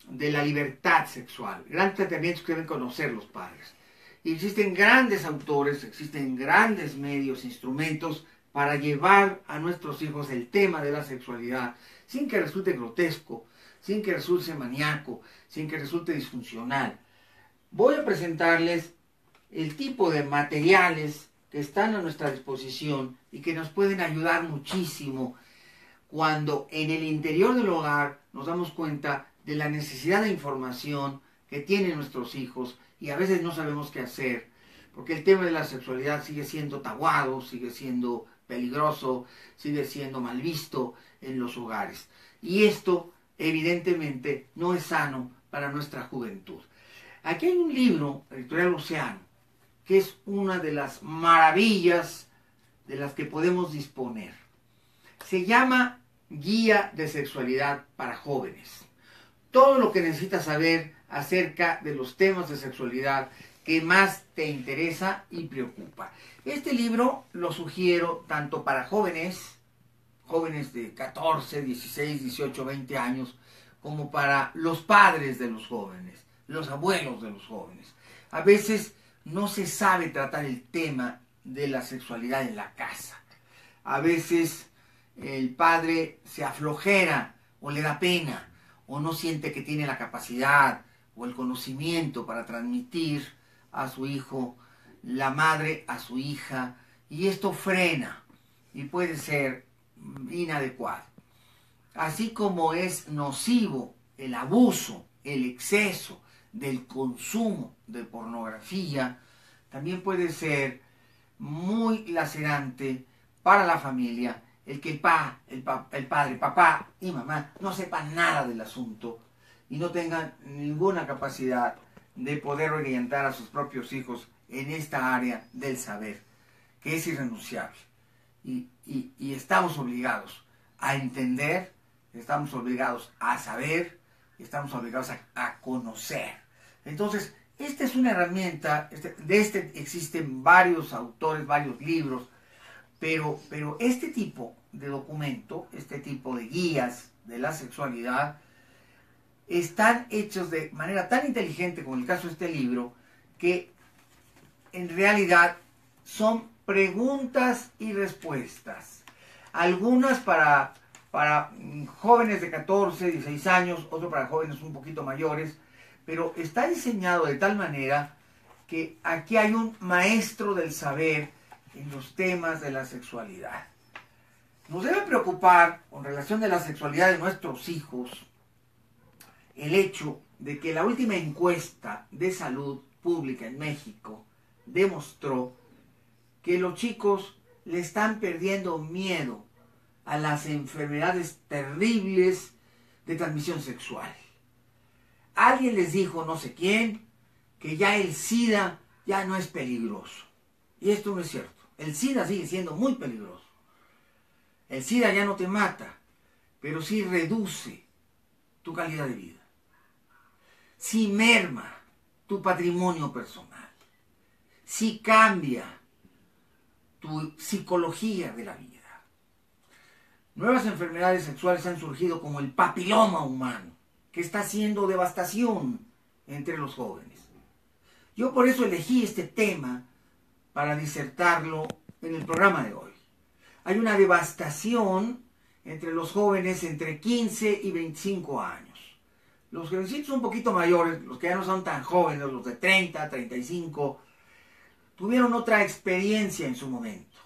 de la libertad sexual, grandes planteamientos que deben conocer los padres. Y existen grandes autores, existen grandes medios, instrumentos para llevar a nuestros hijos el tema de la sexualidad sin que resulte grotesco, sin que resulte maníaco, sin que resulte disfuncional. Voy a presentarles el tipo de materiales que están a nuestra disposición y que nos pueden ayudar muchísimo cuando en el interior del hogar nos damos cuenta de la necesidad de información que tienen nuestros hijos y a veces no sabemos qué hacer, porque el tema de la sexualidad sigue siendo tabuado, sigue siendo peligroso, sigue siendo mal visto en los hogares. Y esto evidentemente no es sano para nuestra juventud. Aquí hay un libro, Editorial Océano, que es una de las maravillas de las que podemos disponer. Se llama Guía de Sexualidad para Jóvenes. Todo lo que necesitas saber acerca de los temas de sexualidad que más te interesa y preocupa. Este libro lo sugiero tanto para jóvenes de 14, 16, 18, 20 años, como para los padres de los jóvenes, los abuelos de los jóvenes. A veces no se sabe tratar el tema de la sexualidad en la casa. A veces el padre se aflojera o le da pena o no siente que tiene la capacidad o el conocimiento para transmitir a su hijo, la madre a su hija, y esto frena y puede ser inadecuado. Así como es nocivo el abuso, el exceso del consumo de pornografía, también puede ser muy lacerante para la familia el que el padre, papá y mamá no sepan nada del asunto y no tengan ninguna capacidad de poder orientar a sus propios hijos en esta área del saber, que es irrenunciable. Y estamos obligados a entender, estamos obligados a saber, estamos obligados a conocer. Entonces, esta es una herramienta, existen varios autores, varios libros, pero este tipo de documento, este tipo de guías de la sexualidad, están hechos de manera tan inteligente, como en el caso de este libro, que en realidad son preguntas y respuestas. Algunas para jóvenes de 14, 16 años, otro para jóvenes un poquito mayores, pero está diseñado de tal manera que aquí hay un maestro del saber en los temas de la sexualidad. Nos debe preocupar, con relación a la sexualidad de nuestros hijos, el hecho de que la última encuesta de salud pública en México demostró que los chicos le están perdiendo miedo a las enfermedades terribles de transmisión sexual. Alguien les dijo, no sé quién, que ya el SIDA ya no es peligroso. Y esto no es cierto. El SIDA sigue siendo muy peligroso. El SIDA ya no te mata, pero sí reduce tu calidad de vida. Sí merma tu patrimonio personal. Sí cambia tu psicología de la vida. Nuevas enfermedades sexuales han surgido como el papiloma humano, que está haciendo devastación entre los jóvenes. Yo por eso elegí este tema para disertarlo en el programa de hoy. Hay una devastación entre los jóvenes entre 15 y 25 años. Los jovencitos un poquito mayores, los que ya no son tan jóvenes, los de 30, 35, tuvieron otra experiencia en su momento.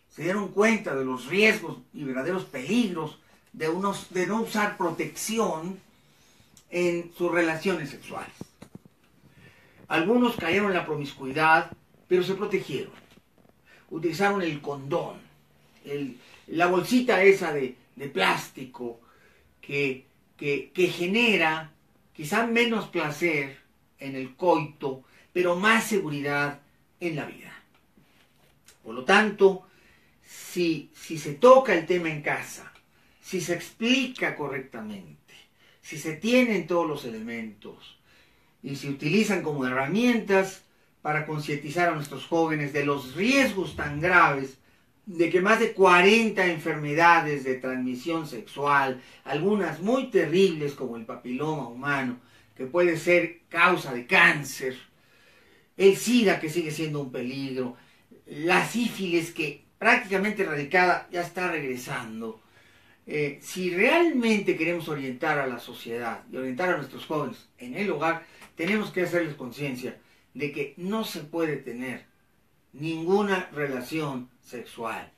Se dieron cuenta de los riesgos y verdaderos peligros de no usar protección en sus relaciones sexuales. Algunos cayeron en la promiscuidad, pero se protegieron. Utilizaron el condón, la bolsita esa de plástico que genera quizá menos placer en el coito, pero más seguridad en la vida. Por lo tanto, si se toca el tema en casa, si se explica correctamente, si se tienen todos los elementos y se utilizan como herramientas para concientizar a nuestros jóvenes de los riesgos tan graves de que más de 40 enfermedades de transmisión sexual, algunas muy terribles como el papiloma humano, que puede ser causa de cáncer, el SIDA que sigue siendo un peligro, la sífilis que prácticamente erradicada ya está regresando. Si realmente queremos orientar a la sociedad y orientar a nuestros jóvenes en el hogar, tenemos que hacerles conciencia de que no se puede tener ninguna relación sexual.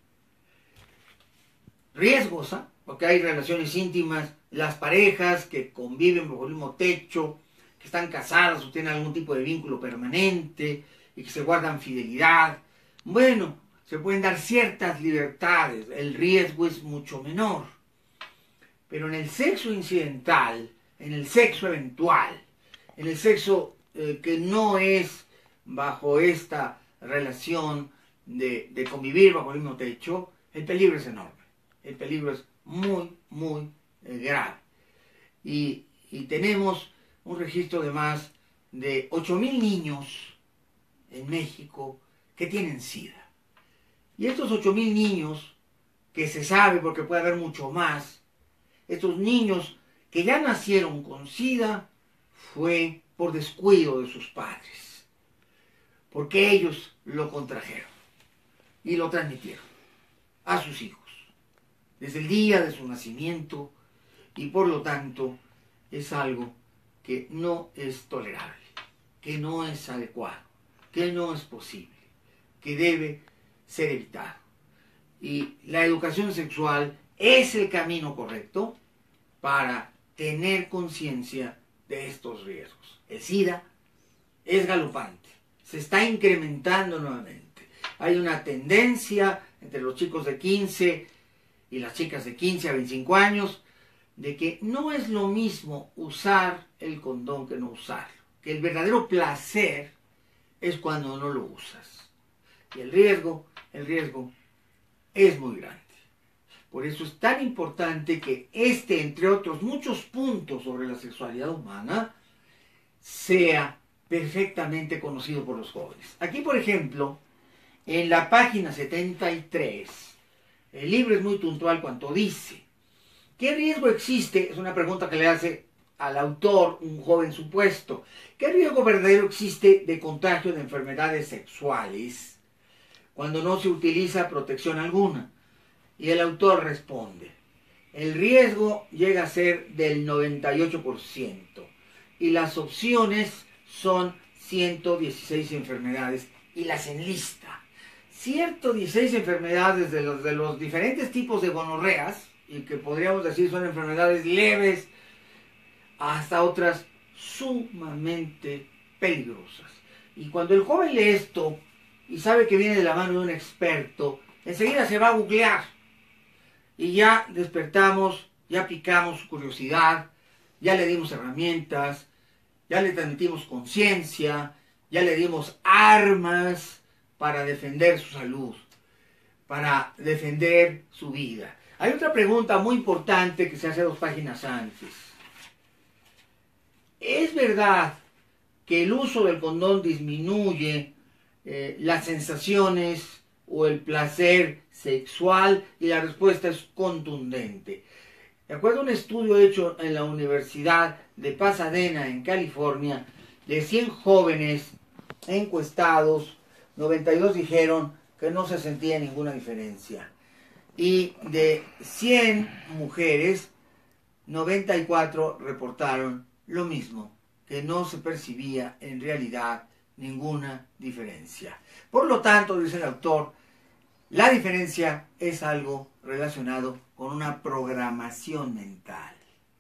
Riesgosa, porque hay relaciones íntimas, las parejas que conviven bajo el mismo techo, que están casadas o tienen algún tipo de vínculo permanente y que se guardan fidelidad. Bueno, se pueden dar ciertas libertades, el riesgo es mucho menor. Pero en el sexo incidental, en el sexo eventual, en el sexo que no es bajo esta relación de convivir bajo el mismo techo, el peligro es enorme. El peligro es muy, muy grave. Y tenemos un registro de más de 8.000 niños en México que tienen SIDA. Y estos 8.000 niños, que se sabe porque puede haber mucho más, estos niños que ya nacieron con SIDA, fue por descuido de sus padres, porque ellos lo contrajeron y lo transmitieron a sus hijos desde el día de su nacimiento, y por lo tanto es algo que no es tolerable, que no es adecuado, que no es posible, que debe ser evitado. Y la educación sexual es el camino correcto para tener conciencia de estos riesgos. El SIDA es galopante, se está incrementando nuevamente. Hay una tendencia entre los chicos de 15 y las chicas de 15 a 25 años de que no es lo mismo usar el condón que no usarlo. Que el verdadero placer es cuando no lo usas. Y el riesgo es muy grande. Por eso es tan importante que entre otros muchos puntos sobre la sexualidad humana, sea perfectamente conocido por los jóvenes. Aquí, por ejemplo, en la página 73, el libro es muy puntual cuando dice: ¿qué riesgo existe? Es una pregunta que le hace al autor un joven supuesto. ¿Qué riesgo verdadero existe de contagio de enfermedades sexuales cuando no se utiliza protección alguna? Y el autor responde: el riesgo llega a ser del 98% y las opciones son 116 enfermedades y las enlista. 116 enfermedades de los diferentes tipos de gonorreas, y que podríamos decir son enfermedades leves, hasta otras sumamente peligrosas. Y cuando el joven lee esto y sabe que viene de la mano de un experto, enseguida se va a googlear y ya despertamos, ya picamos su curiosidad, ya le dimos herramientas, ya le transmitimos conciencia, ya le dimos armas para defender su salud, para defender su vida. Hay otra pregunta muy importante que se hace 2 páginas antes. ¿Es verdad que el uso del condón disminuye las sensaciones o el placer sexual? Y la respuesta es contundente. De acuerdo a un estudio hecho en la Universidad de Pasadena, en California, de 100 jóvenes encuestados, 92 dijeron que no se sentía ninguna diferencia. Y de 100 mujeres, 94 reportaron lo mismo, que no se percibía en realidad ninguna diferencia. Por lo tanto, dice el autor, la diferencia es algo relacionado con una programación mental.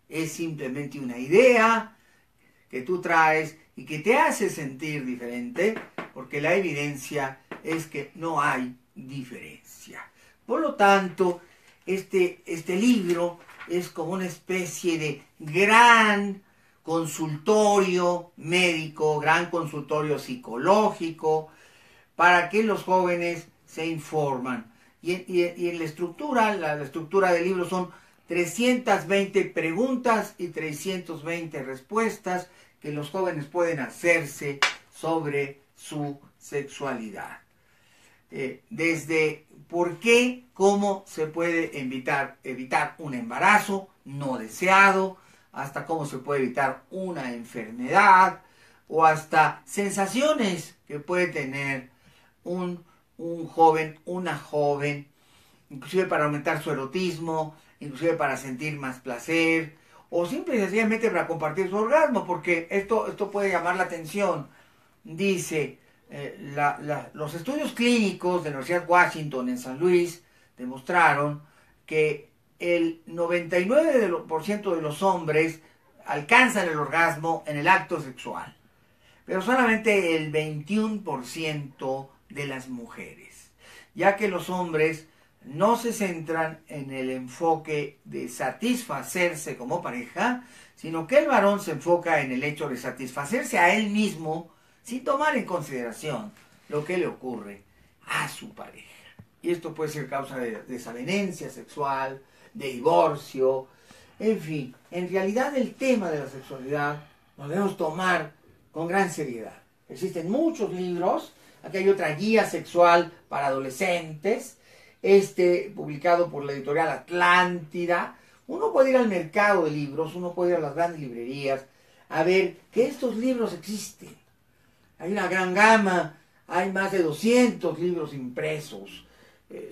Es simplemente una idea que tú traes y que te hace sentir diferente, porque la evidencia es que no hay diferencia. Por lo tanto, este libro es como una especie de gran consultorio médico, gran consultorio psicológico, para que los jóvenes se informan. Y en la estructura del libro son 320 preguntas y 320 respuestas que los jóvenes pueden hacerse sobre su sexualidad. Desde por qué, cómo se puede evitar un embarazo no deseado, hasta cómo se puede evitar una enfermedad, o hasta sensaciones que puede tener un joven, una joven, inclusive para aumentar su erotismo, inclusive para sentir más placer, o simple y sencillamente para compartir su orgasmo, porque esto puede llamar la atención. Dice, los estudios clínicos de la Universidad de Washington en San Luis demostraron que el 99% de los hombres alcanzan el orgasmo en el acto sexual, pero solamente el 21% de las mujeres, ya que los hombres no se centran en el enfoque de satisfacerse como pareja, sino que el varón se enfoca en el hecho de satisfacerse a él mismo sin tomar en consideración lo que le ocurre a su pareja. Y esto puede ser causa de desavenencia sexual, de divorcio, en fin. En realidad el tema de la sexualidad lo debemos tomar con gran seriedad. Existen muchos libros. Aquí hay otra guía sexual para adolescentes, publicado por la editorial Atlántida. Uno puede ir al mercado de libros, uno puede ir a las grandes librerías a ver que estos libros existen. Hay una gran gama, hay más de 200 libros impresos.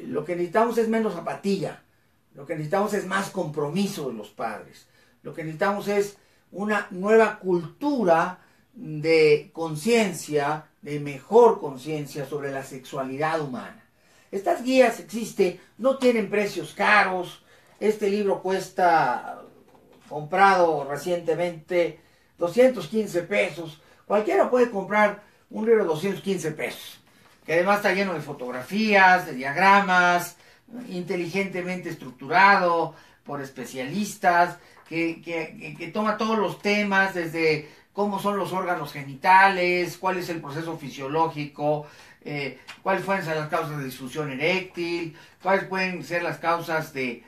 Lo que necesitamos es menos apatía, lo que necesitamos es más compromiso de los padres, lo que necesitamos es una nueva cultura de conciencia, de mejor conciencia sobre la sexualidad humana. Estas guías existen, no tienen precios caros. Este libro cuesta, comprado recientemente, 215 pesos. Cualquiera puede comprar un libro de 215 pesos, que además está lleno de fotografías, de diagramas, inteligentemente estructurado por especialistas, que toma todos los temas, desde cómo son los órganos genitales, cuál es el proceso fisiológico, cuáles pueden ser las causas de disfunción eréctil, cuáles pueden ser las causas de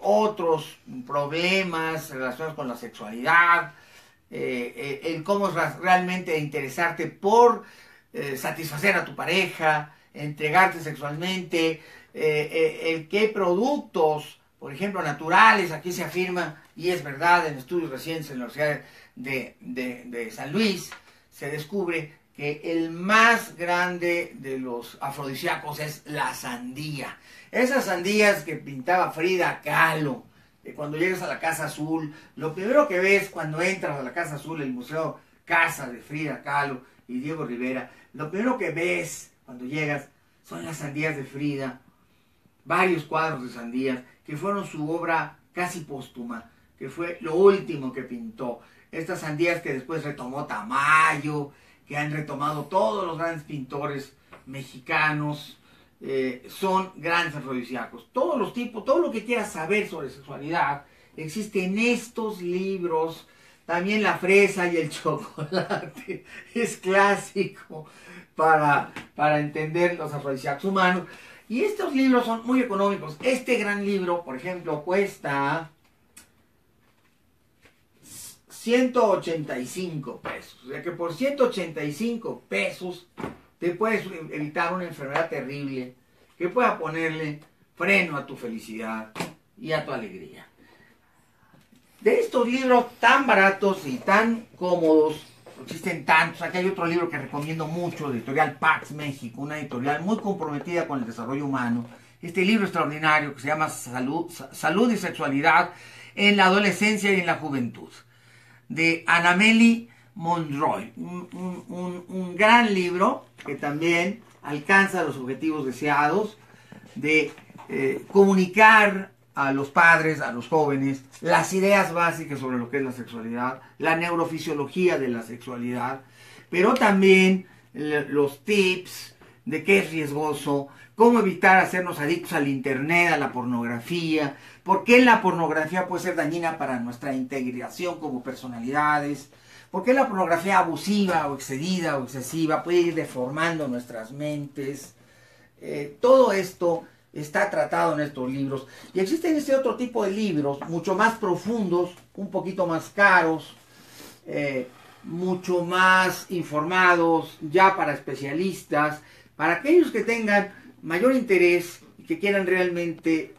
otros problemas relacionados con la sexualidad, el cómo realmente interesarte por satisfacer a tu pareja, entregarte sexualmente, el qué productos, por ejemplo, naturales, aquí se afirma, y es verdad, en estudios recientes en la Universidad de San Luis, se descubre que el más grande de los afrodisíacos es la sandía. Esas sandías que pintaba Frida Kahlo, que cuando llegas a la Casa Azul, lo primero que ves cuando entras a la Casa Azul, el Museo Casa de Frida Kahlo y Diego Rivera, lo primero que ves cuando llegas son las sandías de Frida, varios cuadros de sandías, que fueron su obra casi póstuma, que fue lo último que pintó. Estas sandías que después retomó Tamayo, que han retomado todos los grandes pintores mexicanos, son grandes afrodisíacos. Todos los tipos, todo lo que quieras saber sobre sexualidad existe en estos libros. También la fresa y el chocolate es clásico para entender los afrodisíacos humanos. Y estos libros son muy económicos. Este gran libro, por ejemplo, cuesta 185 pesos. O sea que por 185 pesos te puedes evitar una enfermedad terrible que pueda ponerle freno a tu felicidad y a tu alegría. De estos libros tan baratos y tan cómodos, existen tantos. Aquí hay otro libro que recomiendo mucho, de editorial Pax México, una editorial muy comprometida con el desarrollo humano. Este libro extraordinario que se llama Salud y Sexualidad en la Adolescencia y en la Juventud, de Anameli Monroy. Un gran libro que también alcanza los objetivos deseados de comunicar a los padres, a los jóvenes, las ideas básicas sobre lo que es la sexualidad, la neurofisiología de la sexualidad, pero también los tips de qué es riesgoso, cómo evitar hacernos adictos al internet, a la pornografía, por qué la pornografía puede ser dañina para nuestra integración como personalidades, por qué la pornografía abusiva o excedida o excesiva puede ir deformando nuestras mentes. Todo esto está tratado en estos libros. Y existen este otro tipo de libros, mucho más profundos, un poquito más caros, mucho más informados, ya para especialistas, para aquellos que tengan mayor interés y que quieran realmente,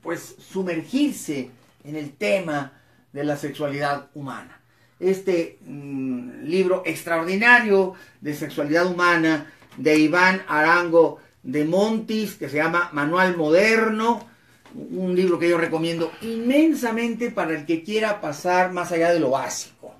pues, sumergirse en el tema de la sexualidad humana. Este libro extraordinario de sexualidad humana de Iván Arango de Montis, que se llama Manual Moderno, un libro que yo recomiendo inmensamente para el que quiera pasar más allá de lo básico,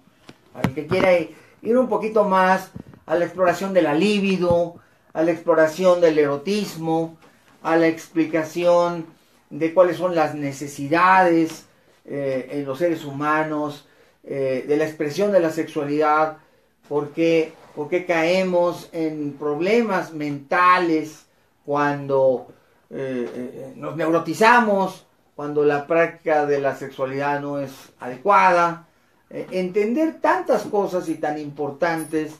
para el que quiera ir un poquito más a la exploración de la libido, a la exploración del erotismo, a la explicación de cuáles son las necesidades en los seres humanos, de la expresión de la sexualidad, por qué caemos en problemas mentales cuando nos neurotizamos, cuando la práctica de la sexualidad no es adecuada. Entender tantas cosas y tan importantes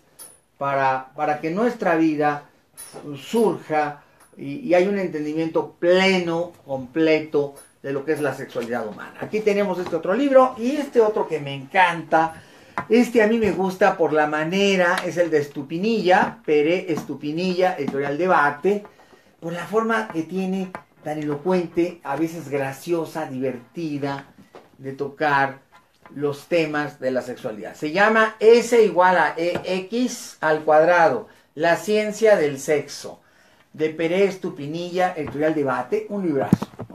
para que nuestra vida surja y hay un entendimiento pleno, completo de lo que es la sexualidad humana. Aquí tenemos este otro libro y este otro que me encanta. Este a mí me gusta por la manera, es el de Estupinilla, Pere Estupinilla, editorial Debate, por la forma que tiene tan elocuente, a veces graciosa, divertida, de tocar los temas de la sexualidad. Se llama S igual a EX al cuadrado, la ciencia del sexo, de Pere Estupinilla, editorial Debate, un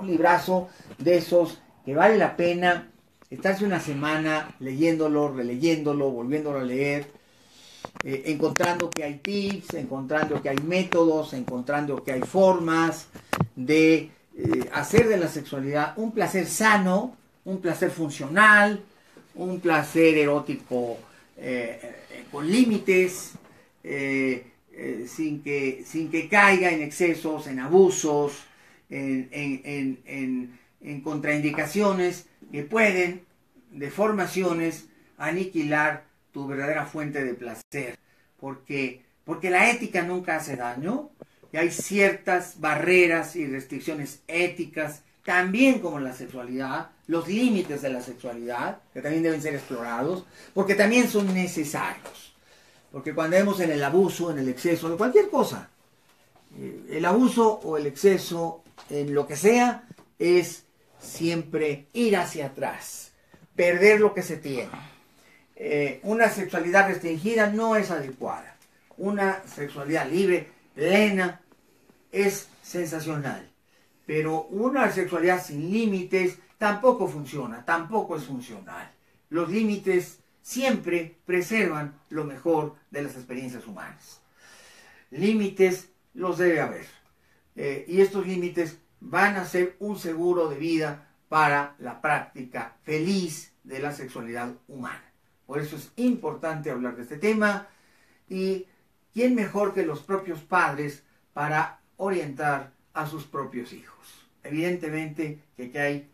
librazo de esos que vale la pena estarse una semana leyéndolo, releyéndolo, volviéndolo a leer, encontrando que hay tips, encontrando que hay métodos, encontrando que hay formas de hacer de la sexualidad un placer sano, un placer funcional, un placer erótico con límites, sin que caiga en excesos, en abusos, en contraindicaciones que pueden, deformaciones, aniquilar tu verdadera fuente de placer. Porque la ética nunca hace daño, y hay ciertas barreras y restricciones éticas, también como la sexualidad, los límites de la sexualidad, que también deben ser explorados, porque también son necesarios. Porque cuando vemos en el abuso, en el exceso, de cualquier cosa, el abuso o el exceso, en lo que sea, es siempre ir hacia atrás, perder lo que se tiene. Una sexualidad restringida no es adecuada. Una sexualidad libre, plena, es sensacional. Pero una sexualidad sin límites tampoco funciona, tampoco es funcional. Los límites siempre preservan lo mejor de las experiencias humanas. Límites los debe haber. Y estos límites van a ser un seguro de vida para la práctica feliz de la sexualidad humana. Por eso es importante hablar de este tema, y ¿quién mejor que los propios padres para orientar a sus propios hijos? Evidentemente que aquí hay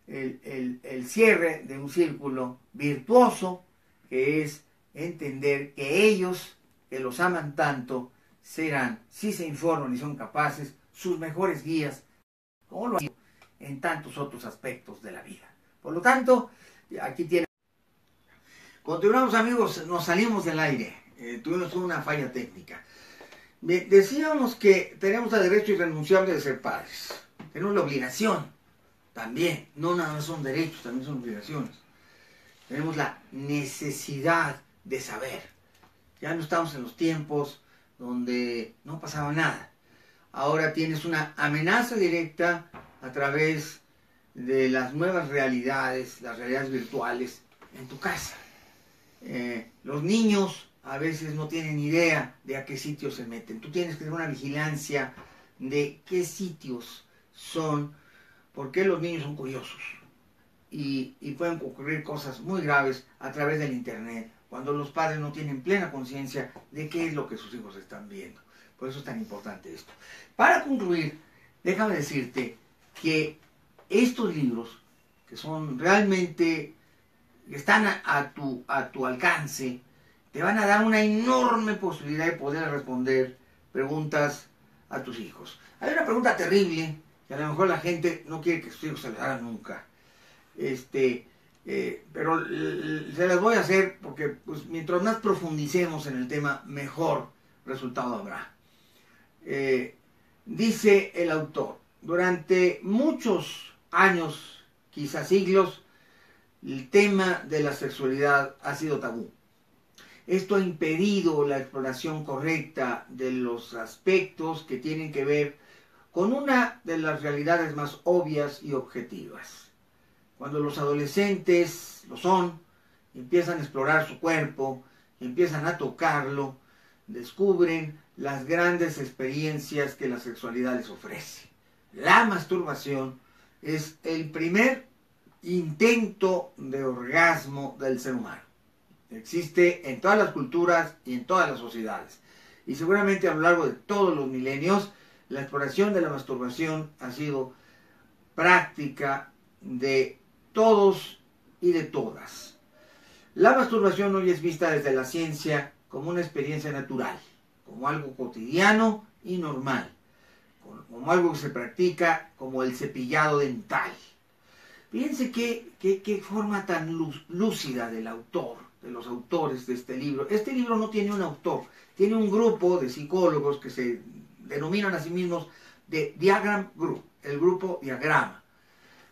el cierre de un círculo virtuoso, que es entender que ellos, que los aman tanto, serán, si se informan y son capaces, sus mejores guías, como lo han sido en tantos otros aspectos de la vida. Por lo tanto, aquí tienen... Continuamos, amigos, nos salimos del aire, tuvimos una falla técnica. Decíamos que tenemos el derecho irrenunciable de ser padres, tenemos la obligación también, no nada más son derechos, también son obligaciones. Tenemos la necesidad de saber. Ya no estamos en los tiempos donde no pasaba nada. Ahora tienes una amenaza directa a través de las nuevas realidades, las realidades virtuales, en tu casa. Los niños a veces no tienen idea de a qué sitios se meten. Tú tienes que tener una vigilancia de qué sitios son, porque los niños son curiosos y pueden ocurrir cosas muy graves a través del internet, cuando los padres no tienen plena conciencia de qué es lo que sus hijos están viendo. Por eso es tan importante esto. Para concluir, déjame decirte que estos libros, que son realmente, están a tu alcance, te van a dar una enorme posibilidad de poder responder preguntas a tus hijos. Hay una pregunta terrible que a lo mejor la gente no quiere que sus hijos se les hagan nunca. Pero se las voy a hacer porque pues, mientras más profundicemos en el tema, mejor resultado habrá. Dice el autor, durante muchos años, quizás siglos, el tema de la sexualidad ha sido tabú. Esto ha impedido la exploración correcta de los aspectos que tienen que ver con una de las realidades más obvias y objetivas. Cuando los adolescentes lo son, empiezan a explorar su cuerpo, empiezan a tocarlo, descubren las grandes experiencias que la sexualidad les ofrece. La masturbación es el primer intento de orgasmo del ser humano. Existe en todas las culturas y en todas las sociedades. Y seguramente a lo largo de todos los milenios, la exploración de la masturbación ha sido práctica de todos y de todas. La masturbación hoy es vista desde la ciencia como una experiencia natural, como algo cotidiano y normal, como algo que se practica como el cepillado dental. Fíjense qué forma tan lúcida del autor, de los autores de este libro. Este libro no tiene un autor, tiene un grupo de psicólogos que se denominan a sí mismos de Diagram Group, el grupo Diagrama.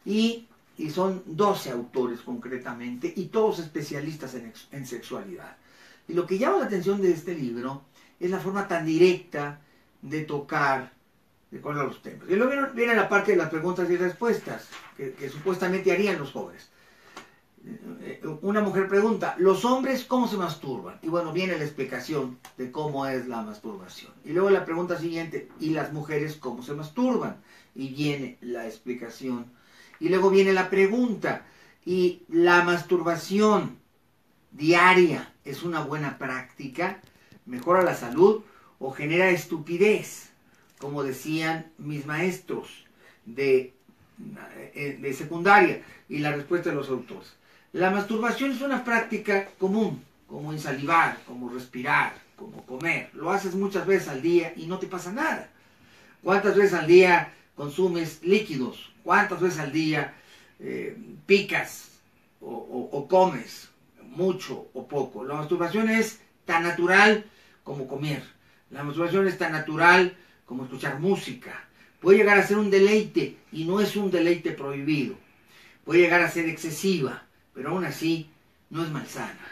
Y son 12 autores concretamente, y todos especialistas en sexualidad. Y lo que llama la atención de este libro es la forma tan directa de tocar de acuerdo a los temas. Y luego viene la parte de las preguntas y respuestas que supuestamente harían los jóvenes. Una mujer pregunta, ¿los hombres cómo se masturban? Y bueno, viene la explicación de cómo es la masturbación. Y luego la pregunta siguiente, ¿y las mujeres cómo se masturban? Y viene la explicación. Y luego viene la pregunta, ¿y la masturbación diaria es una buena práctica? ¿Mejora la salud o genera estupidez? Como decían mis maestros de secundaria. Y la respuesta de los autores. La masturbación es una práctica común, como ensalivar, como respirar, como comer. Lo haces muchas veces al día y no te pasa nada. ¿Cuántas veces al día consumes líquidos? ¿Cuántas veces al día picas o comes? Mucho o poco. La masturbación es tan natural como comer. La masturbación es tan natural como escuchar música. Puede llegar a ser un deleite y no es un deleite prohibido. Puede llegar a ser excesiva, pero aún así no es malsana.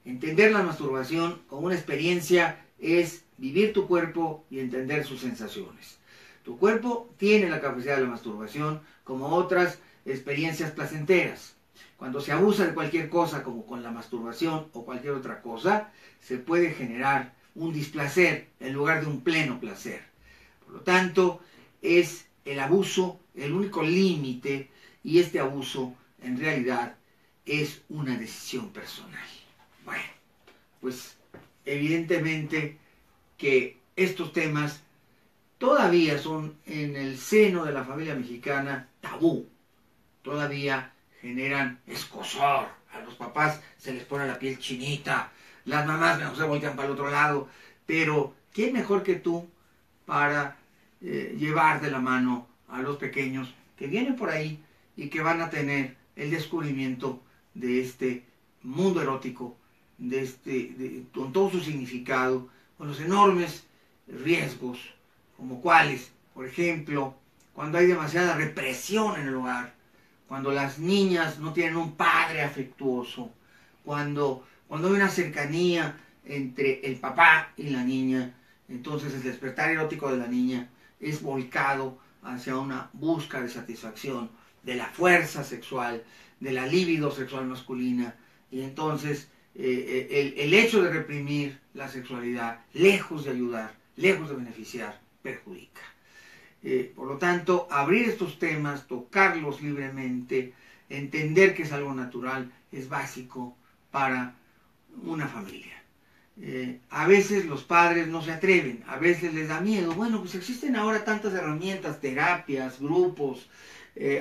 Entender la masturbación como una experiencia es vivir tu cuerpo y entender sus sensaciones. Tu cuerpo tiene la capacidad de la masturbación como otras experiencias placenteras. Cuando se abusa de cualquier cosa, como con la masturbación o cualquier otra cosa, se puede generar un displacer en lugar de un pleno placer. Por lo tanto, es el abuso el único límite, y este abuso en realidad es una decisión personal. Bueno, pues evidentemente que estos temas todavía son en el seno de la familia mexicana tabú. Todavía generan escozor. A los papás se les pone la piel chinita, las mamás no se voltean para el otro lado, pero ¿quién mejor que tú para llevar de la mano a los pequeños que vienen por ahí y que van a tener el descubrimiento de este mundo erótico, con todo su significado, con los enormes riesgos, como cuáles, por ejemplo, cuando hay demasiada represión en el hogar, cuando las niñas no tienen un padre afectuoso, cuando hay una cercanía entre el papá y la niña, entonces el despertar erótico de la niña es volcado hacia una búsqueda de satisfacción, de la fuerza sexual, de la libido sexual masculina, y entonces el hecho de reprimir la sexualidad, lejos de ayudar, lejos de beneficiar, perjudica. Por lo tanto, abrir estos temas, tocarlos libremente, entender que es algo natural, es básico para una familia. A veces los padres no se atreven, a veces les da miedo. Bueno, pues existen ahora tantas herramientas, terapias, grupos,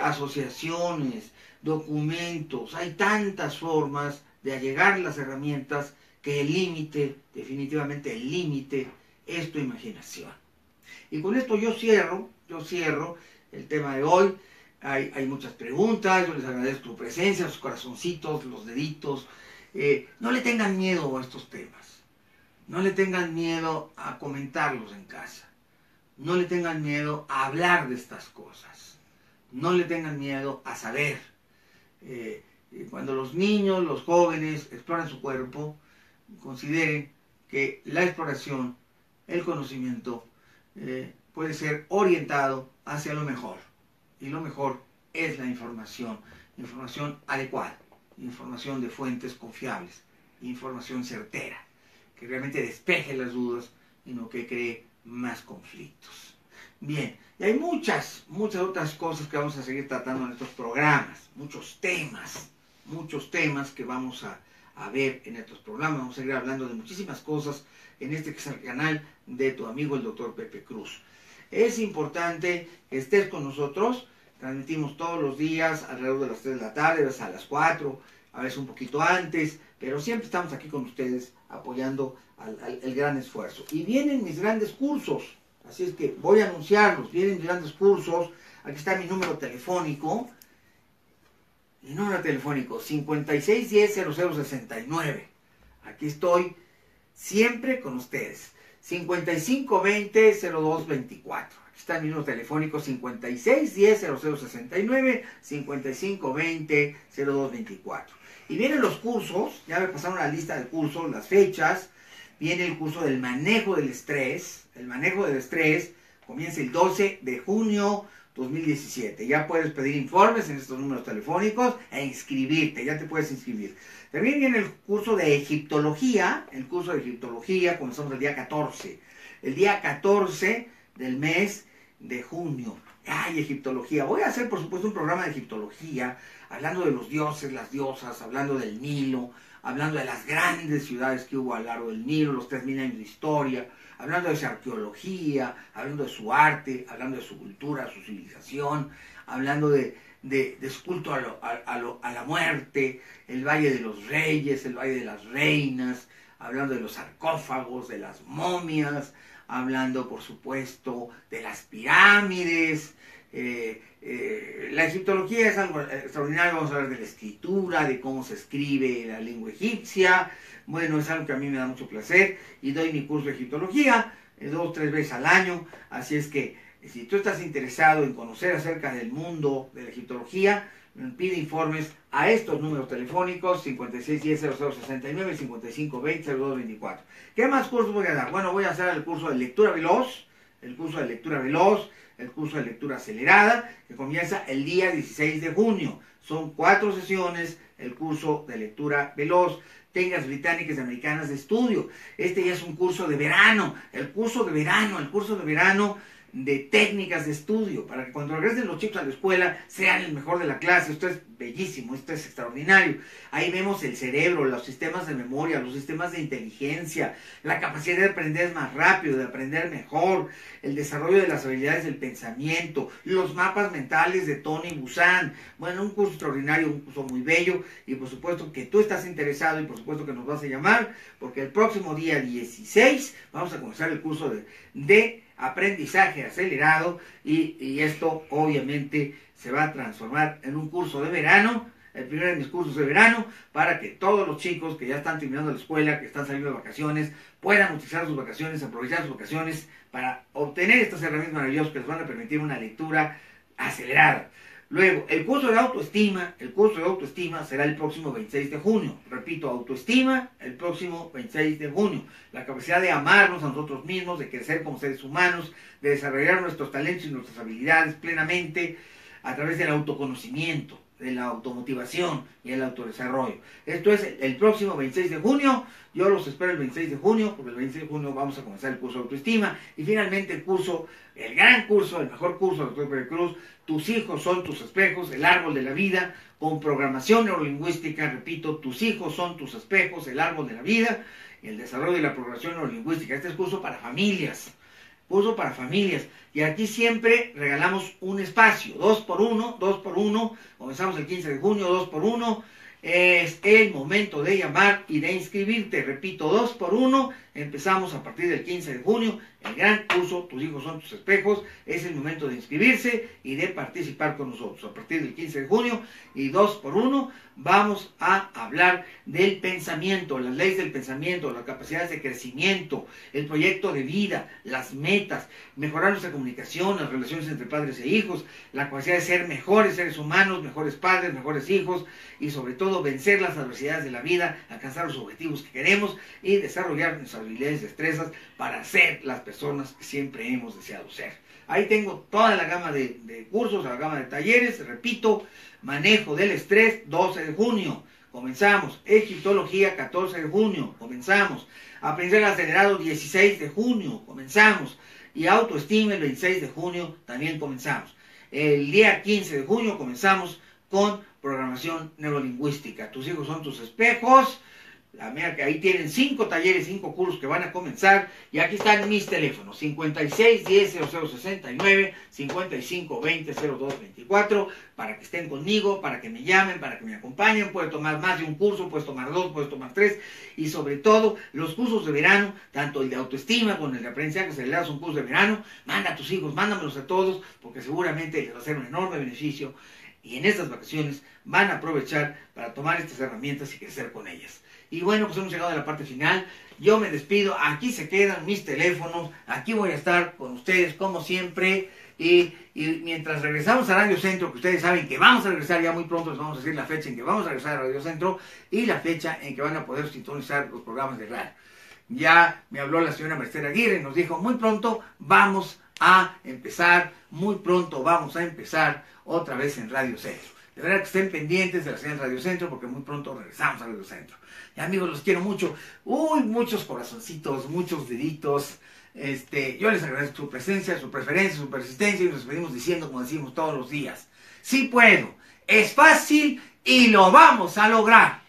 asociaciones, documentos, hay tantas formas de allegar las herramientas que el límite, definitivamente el límite, es tu imaginación. Y con esto yo cierro el tema de hoy. Hay muchas preguntas, yo les agradezco su presencia, sus corazoncitos, los deditos. No le tengan miedo a estos temas, no le tengan miedo a comentarlos en casa, no le tengan miedo a hablar de estas cosas, no le tengan miedo a saber. Cuando los niños, los jóvenes exploran su cuerpo, consideren que la exploración, el conocimiento, puede ser orientado hacia lo mejor. Y lo mejor es la información adecuada, información de fuentes confiables, información certera, que realmente despeje las dudas y no que cree más conflictos. Bien, y hay muchas otras cosas que vamos a seguir tratando en estos programas, muchos temas que vamos a ver en estos programas. Vamos a seguir hablando de muchísimas cosas en este que es el canal de tu amigo el doctor Pepe Cruz. Es importante que estés con nosotros. Transmitimos todos los días alrededor de las 3 de la tarde, a veces a las 4, a veces un poquito antes, pero siempre estamos aquí con ustedes apoyando el gran esfuerzo. Y vienen mis grandes cursos, así es que voy a anunciarlos. Vienen mis grandes cursos. Aquí está mi número telefónico. Mi número telefónico 5610-0069. Aquí estoy siempre con ustedes. 5520-0224. Aquí está mi número telefónico 5610-0069, 5520-0224. Y vienen los cursos, ya me pasaron la lista de cursos, las fechas. Viene el curso del manejo del estrés. El manejo del estrés comienza el 12 de junio 2017. Ya puedes pedir informes en estos números telefónicos e inscribirte, ya te puedes inscribir. También viene el curso de egiptología. El curso de egiptología comenzamos el día 14. El día 14 del mes de junio. ¡Ay, egiptología! Voy a hacer, por supuesto, un programa de egiptología, hablando de los dioses, las diosas, hablando del Nilo, hablando de las grandes ciudades que hubo a lo largo del Nilo, los 3000 años de historia, hablando de su arqueología, hablando de su arte, hablando de su cultura, su civilización, hablando de su culto a la muerte, el Valle de los Reyes, el Valle de las Reinas, hablando de los sarcófagos, de las momias, hablando, por supuesto, de las pirámides. La egiptología es algo extraordinario. Vamos a hablar de la escritura, de cómo se escribe la lengua egipcia. Bueno, es algo que a mí me da mucho placer y doy mi curso de egiptología 2 o 3 veces al año. Así es que si tú estás interesado en conocer acerca del mundo de la egiptología, pide informes a estos números telefónicos 5610-0069 y 5520-0224. ¿Qué más cursos voy a dar? Bueno, voy a hacer el curso de lectura veloz, el curso de lectura veloz, el curso de lectura acelerada, que comienza el día 16 de junio. Son 4 sesiones, el curso de lectura veloz. Técnicas británicas y americanas de estudio. Este ya es un curso de verano, el curso de verano de técnicas de estudio, para que cuando regresen los chicos a la escuela sean el mejor de la clase. Esto es bellísimo, esto es extraordinario. Ahí vemos el cerebro, los sistemas de memoria, los sistemas de inteligencia, la capacidad de aprender más rápido, de aprender mejor, el desarrollo de las habilidades del pensamiento, los mapas mentales de Tony Buzan. Bueno, un curso extraordinario, un curso muy bello, y por supuesto que tú estás interesado y por supuesto que nos vas a llamar, porque el próximo día 16 vamos a comenzar el curso de aprendizaje acelerado, y esto obviamente se va a transformar en un curso de verano, el primero de mis cursos de verano, para que todos los chicos que ya están terminando la escuela, que están saliendo de vacaciones, puedan utilizar sus vacaciones, aprovechar sus vacaciones para obtener estas herramientas maravillosas que les van a permitir una lectura acelerada. Luego, el curso de autoestima será el próximo 26 de junio. Repito, autoestima, el próximo 26 de junio. La capacidad de amarnos a nosotros mismos, de crecer como seres humanos, de desarrollar nuestros talentos y nuestras habilidades plenamente a través del autoconocimiento, de la automotivación y el autodesarrollo. Esto es el próximo 26 de junio. Yo los espero el 26 de junio, porque el 26 de junio vamos a comenzar el curso de autoestima. Y finalmente el gran curso, el mejor curso del Dr. Pepe Cruz, Tus hijos son tus espejos, el árbol de la vida, con programación neurolingüística. Repito, tus hijos son tus espejos, el árbol de la vida, y el desarrollo de la programación neurolingüística. Este es curso para familias. Y aquí siempre regalamos un espacio, 2x1, comenzamos el 15 de junio, 2x1, es el momento de llamar y de inscribirte. Repito, 2x1, empezamos a partir del 15 de junio, el gran curso Tus hijos son tus espejos. Es el momento de inscribirse y de participar con nosotros. A partir del 15 de junio y 2x1 vamos a hablar del pensamiento, las leyes del pensamiento, las capacidades de crecimiento, el proyecto de vida, las metas, mejorar nuestra comunicación, las relaciones entre padres e hijos, la capacidad de ser mejores seres humanos, mejores padres, mejores hijos, y sobre todo vencer las adversidades de la vida, alcanzar los objetivos que queremos y desarrollar nuestras habilidades y destrezas para ser las personas que siempre hemos deseado ser. Ahí tengo toda la gama de cursos, la gama de talleres. Repito, manejo del estrés, 12 de junio. comenzamos. Egiptología, 14 de junio, comenzamos. Aprender acelerado, 16 de junio, comenzamos. Y autoestima, el 26 de junio, también comenzamos. El día 15 de junio comenzamos con programación neurolingüística. Tus hijos son tus espejos. Ahí tienen 5 talleres, 5 cursos que van a comenzar. Y aquí están mis teléfonos: 56 10 0069, 55 20 02 24, para que estén conmigo, para que me llamen, para que me acompañen. Puedes tomar más de un curso, puedes tomar 2, puedes tomar 3. Y sobre todo, los cursos de verano, tanto el de autoestima como el de aprendizaje acelerado, son cursos de verano. Manda a tus hijos, mándamelos a todos, porque seguramente les va a hacer un enorme beneficio. Y en estas vacaciones van a aprovechar para tomar estas herramientas y crecer con ellas. Y bueno, pues hemos llegado a la parte final. Yo me despido. Aquí se quedan mis teléfonos. Aquí voy a estar con ustedes como siempre. Y mientras regresamos a Radio Centro, que ustedes saben que vamos a regresar ya muy pronto, les vamos a decir la fecha en que vamos a regresar a Radio Centro y la fecha en que van a poder sintonizar los programas de radio. Ya me habló la señora Merced Aguirre y nos dijo: muy pronto vamos a empezar otra vez en Radio Centro. De verdad que estén pendientes de la señal Radio Centro, porque muy pronto regresamos a Radio Centro. Y amigos, los quiero mucho. Uy, muchos corazoncitos, muchos deditos. Yo les agradezco su presencia, su preferencia, su persistencia, y nos despedimos diciendo, como decimos todos los días: sí puedo, es fácil y lo vamos a lograr.